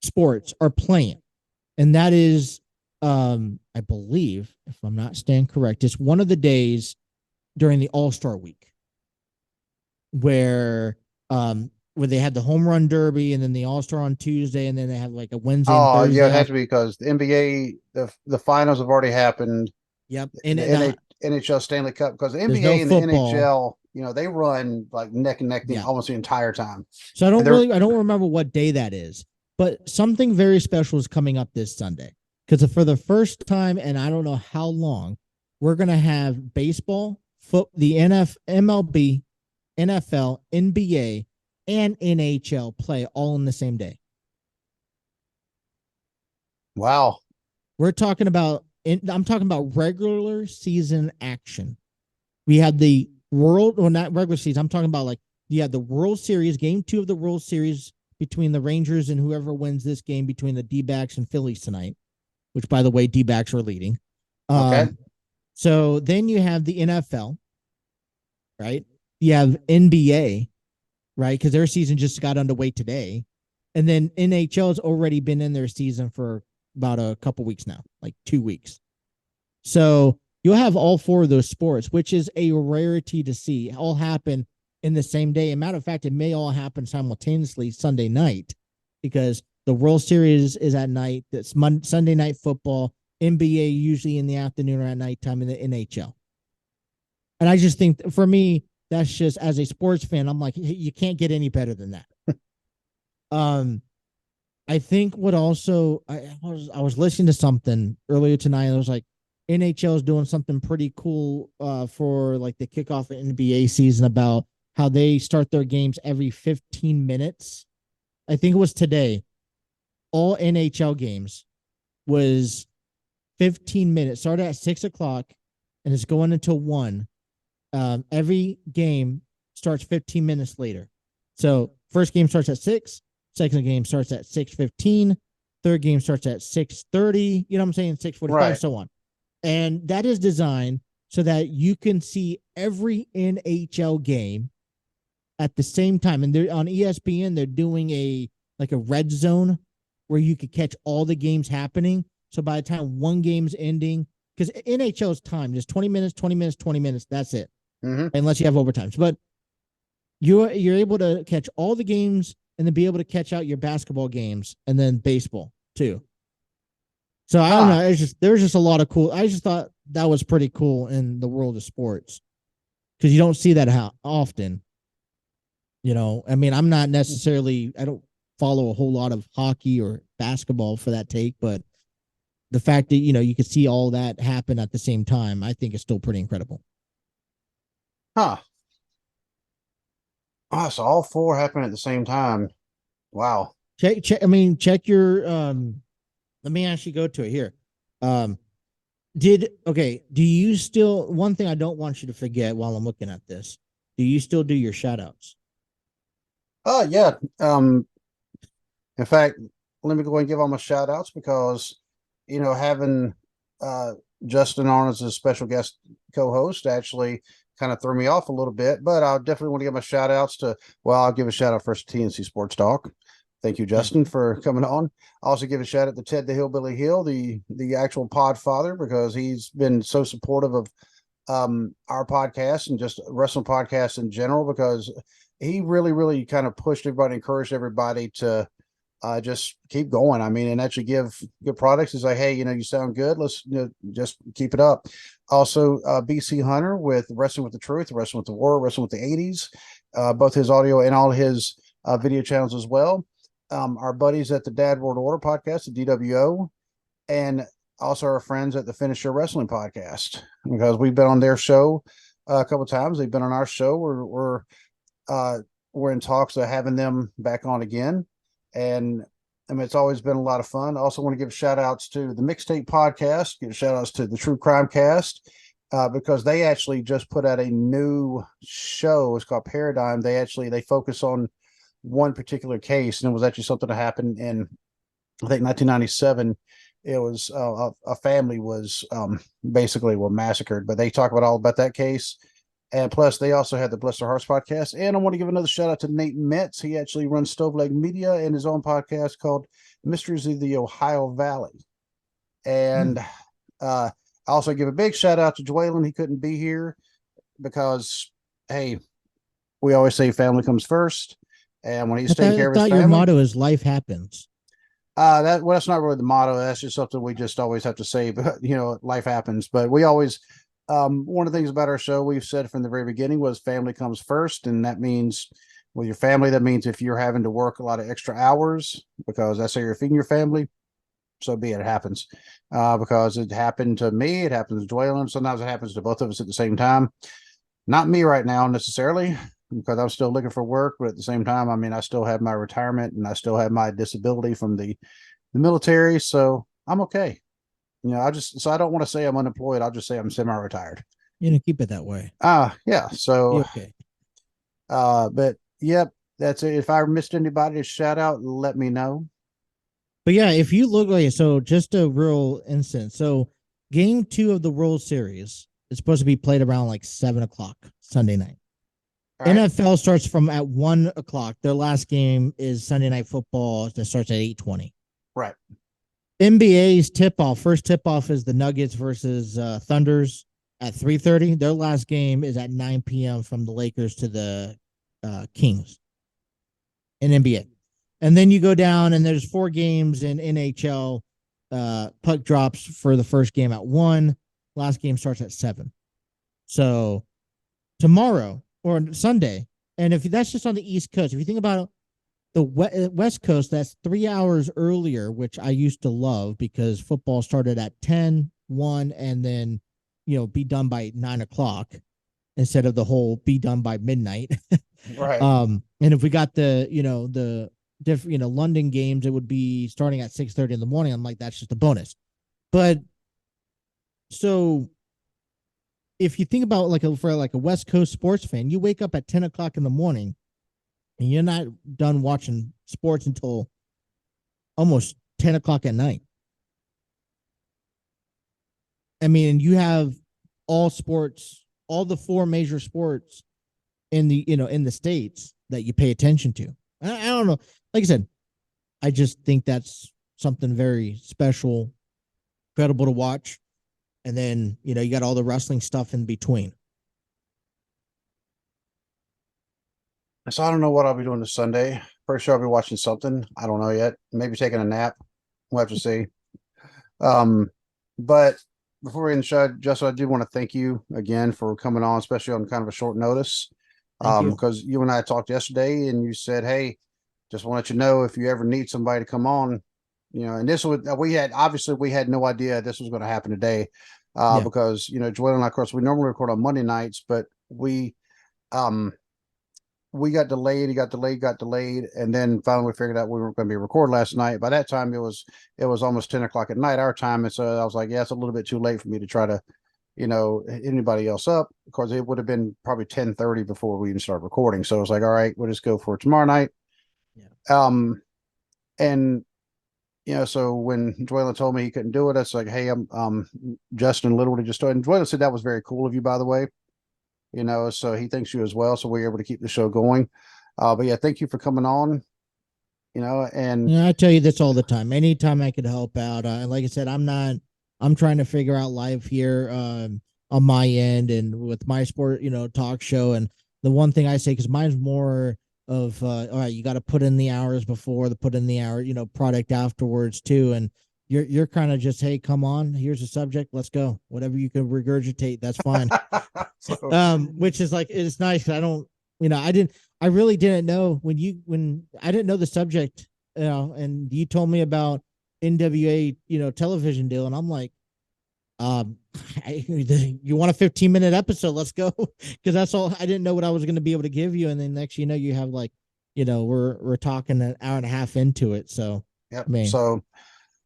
sports are playing, and that is, I believe, if I'm not staying correct, it's one of the days during the All-Star week where they had the home run derby and then the All-Star on Tuesday, and then they have like a Wednesday and Oh, yeah, Thursday it has off. to be because the NBA, the finals have already happened. Yep. The NHL Stanley Cup, because the There's no NBA and the football. NHL, they run like neck and neck Yeah. almost the entire time. So And they're I don't remember what day that is, but something very special is coming up this Sunday because for the first time, and I don't know how long, we're going to have baseball, the MLB, NFL, NBA, and NHL play all in the same day. wow. I'm talking about regular season action. We had the not regular season. I'm talking about like you had the World Series, game 2 of the World Series between the Rangers and whoever wins this game between the D-backs and Phillies tonight, which by the way, D-backs are leading. Okay. So then you have the NFL, right? You have NBA, right? Because their season just got underway today. And then NHL has already been in their season for about a couple weeks now, like 2 weeks. So you'll have all four of those sports, which is a rarity to see, all happen in the same day. As a matter of fact, it may all happen simultaneously Sunday night because the World Series is at night. That's Sunday night football, NBA usually in the afternoon or at nighttime, in the NHL. And I just think for me, that's just as a sports fan, I'm like, you can't get any better than that. I think what also I was listening to something earlier tonight. And I was like, NHL is doing something pretty cool for like the kickoff of NBA season about how they start their games every 15 minutes. I think it was today. All NHL games was 15 minutes. Started at 6 o'clock and it's going until 1. Every game starts 15 minutes later. So first game starts at 6. Second game starts at 6:15. Third game starts at 6:30. You know what I'm saying? 6:45, right. So on. And that is designed so that you can see every NHL game at the same time. And they're on ESPN, they're doing a red zone where you could catch all the games happening. So by the time one game's ending, because NHL's time is 20 minutes, 20 minutes, 20 minutes. That's it. Mm-hmm. Unless you have overtimes. But you're able to catch all the games and then be able to catch out your basketball games and then baseball too. So I don't know. There's just a lot of cool. I just thought that was pretty cool in the world of sports because you don't see that how often. I mean, I'm not necessarily. I don't follow a whole lot of hockey or basketball for that take, but the fact that you could see all that happen at the same time, I think is still pretty incredible. Huh. Oh, so all four happened at the same time. Wow. Check your let me actually go to it here. Um do you still, one thing I don't want you to forget while I'm looking at this, do you still do your shout outs? Oh, yeah. In fact, let me go and give all my shout outs because, having uh, Justin on as a special guest co host actually kind of threw me off a little bit, but I definitely want to give my shout outs to, well, I'll give a shout out first to TNC Sports Talk. Thank you, Okay. Justin, for coming on. I also give a shout out to Ted the Hillbilly Hill, the actual pod father, because he's been so supportive of our podcast and just wrestling podcasts in general, because he really, really kind of pushed everybody, encouraged everybody to just keep going. I mean, and actually give good products. Is like, hey, you sound good. Let's just keep it up. Also, BC Hunter with Wrestling with the Truth, Wrestling with the War, Wrestling with the 80s, both his audio and all his video channels as well. Our buddies at the Dad World Order podcast, the DWO, and also our friends at the Finisher Wrestling podcast, because we've been on their show a couple of times. They've been on our show. We're in talks of having them back on again. And I mean, it's always been a lot of fun. I also want to give shout outs to the Mixtape Podcast, give shout outs to the True Crime Cast, because they actually just put out a new show. It's called Paradigm. They focus on one particular case, and it was actually something that happened in, I think, 1997. It was a family was basically were massacred, but they talk about all about that case. And plus, they also had the Bless Their Hearts podcast. And I want to give another shout out to Nate Metz. He actually runs Stove Leg Media and his own podcast called Mysteries of the Ohio Valley. And I also give a big shout out to Dwaylen. He couldn't be here because, hey, we always say family comes first. And when he's taking I care of his thought your family, motto is life happens. that's not really the motto. That's just something we just always have to say. But life happens. But we always, one of the things about our show we've said from the very beginning was family comes first, and that means with your family, that means if you're having to work a lot of extra hours because that's how you're feeding your family, so be it. It happens, because it happened to me. It happens to Dwaylen. Sometimes it happens to both of us at the same time. Not me right now necessarily, because I'm still looking for work, but at the same time, I mean, I still have my retirement and I still have my disability from the military, so I'm okay. I don't want to say I'm unemployed. I'll just say I'm semi-retired. Keep it that way. Yeah. Be So, okay. but yep, that's it. If I missed anybody to shout out, let me know. But yeah, if you look like, so just a real instance. So game 2 of the World Series is supposed to be played around like 7 o'clock Sunday night. All right. NFL starts from at 1 o'clock. Their last game is Sunday Night Football that starts at 8:20. Right. NBA's first tip off is the Nuggets versus Thunders at 3:30. Their last game is at 9 p.m. from the Lakers to the Kings in NBA. And then you go down and there's 4 games in NHL. Puck drops for the first game at 1. Last game starts at 7. So tomorrow or Sunday, and if that's just on the East Coast, if you think about the West Coast, that's 3 hours earlier, which I used to love because football started at 10, 1, and then, be done by 9 o'clock instead of the whole be done by midnight. Right. And if we got the different, London games, it would be starting at 6:30 in the morning. I'm like, that's just a bonus. But so if you think about for a West Coast sports fan, you wake up at 10 o'clock in the morning and you're not done watching sports until almost 10 o'clock at night. I mean, you have all sports, all the 4 major sports in the States that you pay attention to. I don't know. Like I said, I just think that's something very special, incredible to watch. And then, you got all the wrestling stuff in between. So I don't know what I'll be doing this Sunday. Pretty sure I'll be watching something. I don't know yet. Maybe taking a nap. We'll have to see. But before we end the show, Justin, I do want to thank you again for coming on, especially on kind of a short notice. Thank you. Because you and I talked yesterday and you said, hey, just want to let you know if you ever need somebody to come on, and this was, we had no idea this was going to happen today. Yeah. Because, Joel and I, of course, we normally record on Monday nights, but we we got delayed. He got delayed. And then finally we figured out we weren't going to be recording last night. By that time, it was almost 10 o'clock at night, our time. And so I was like, yeah, it's a little bit too late for me to try to, anybody else up. Of course, it would have been probably 10:30 before we even started recording. So I was like, all right, we'll just go for tomorrow night. Yeah. And so when Dwaylen told me he couldn't do it, I was like, hey, I'm Justin literally just started. And Dwaylen said that was very cool of you, by the way. So he thanks you as well. So we were able to keep the show going. But yeah, thank you for coming on. And I tell you this all the time. Anytime I could help out, like I said, I'm trying to figure out life here on my end and with my sport, talk show. And the one thing I say, because mine's more of, all right, you got to put in the hours before, put in the hour, product afterwards too. And you're kind of just, hey, come on, here's a subject, let's go. Whatever you can regurgitate, that's fine. Which is like, it's nice. I don't, I really didn't know when I didn't know the subject, and you told me about NWA, television deal. And I'm like, you want a 15-minute episode? Let's go. Cause that's all. I didn't know what I was going to be able to give you. And then next, you have like, we're talking an hour and a half into it. So, yep. Man. So,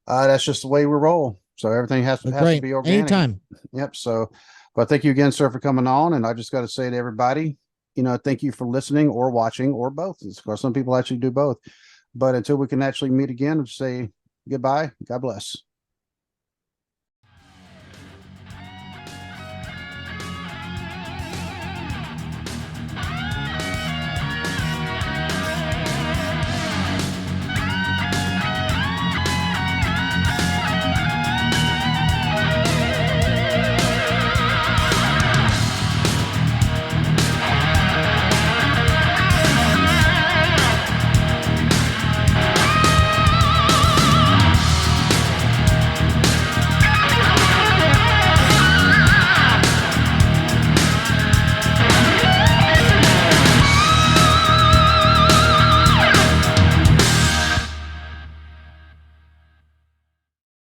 that's just the way we roll. So everything has to be organic. Anytime. Yep. So, but thank you again, sir, for coming on. And I just got to say to everybody, thank you for listening or watching or both. Of course, some people actually do both. But until we can actually meet again, say goodbye. God bless.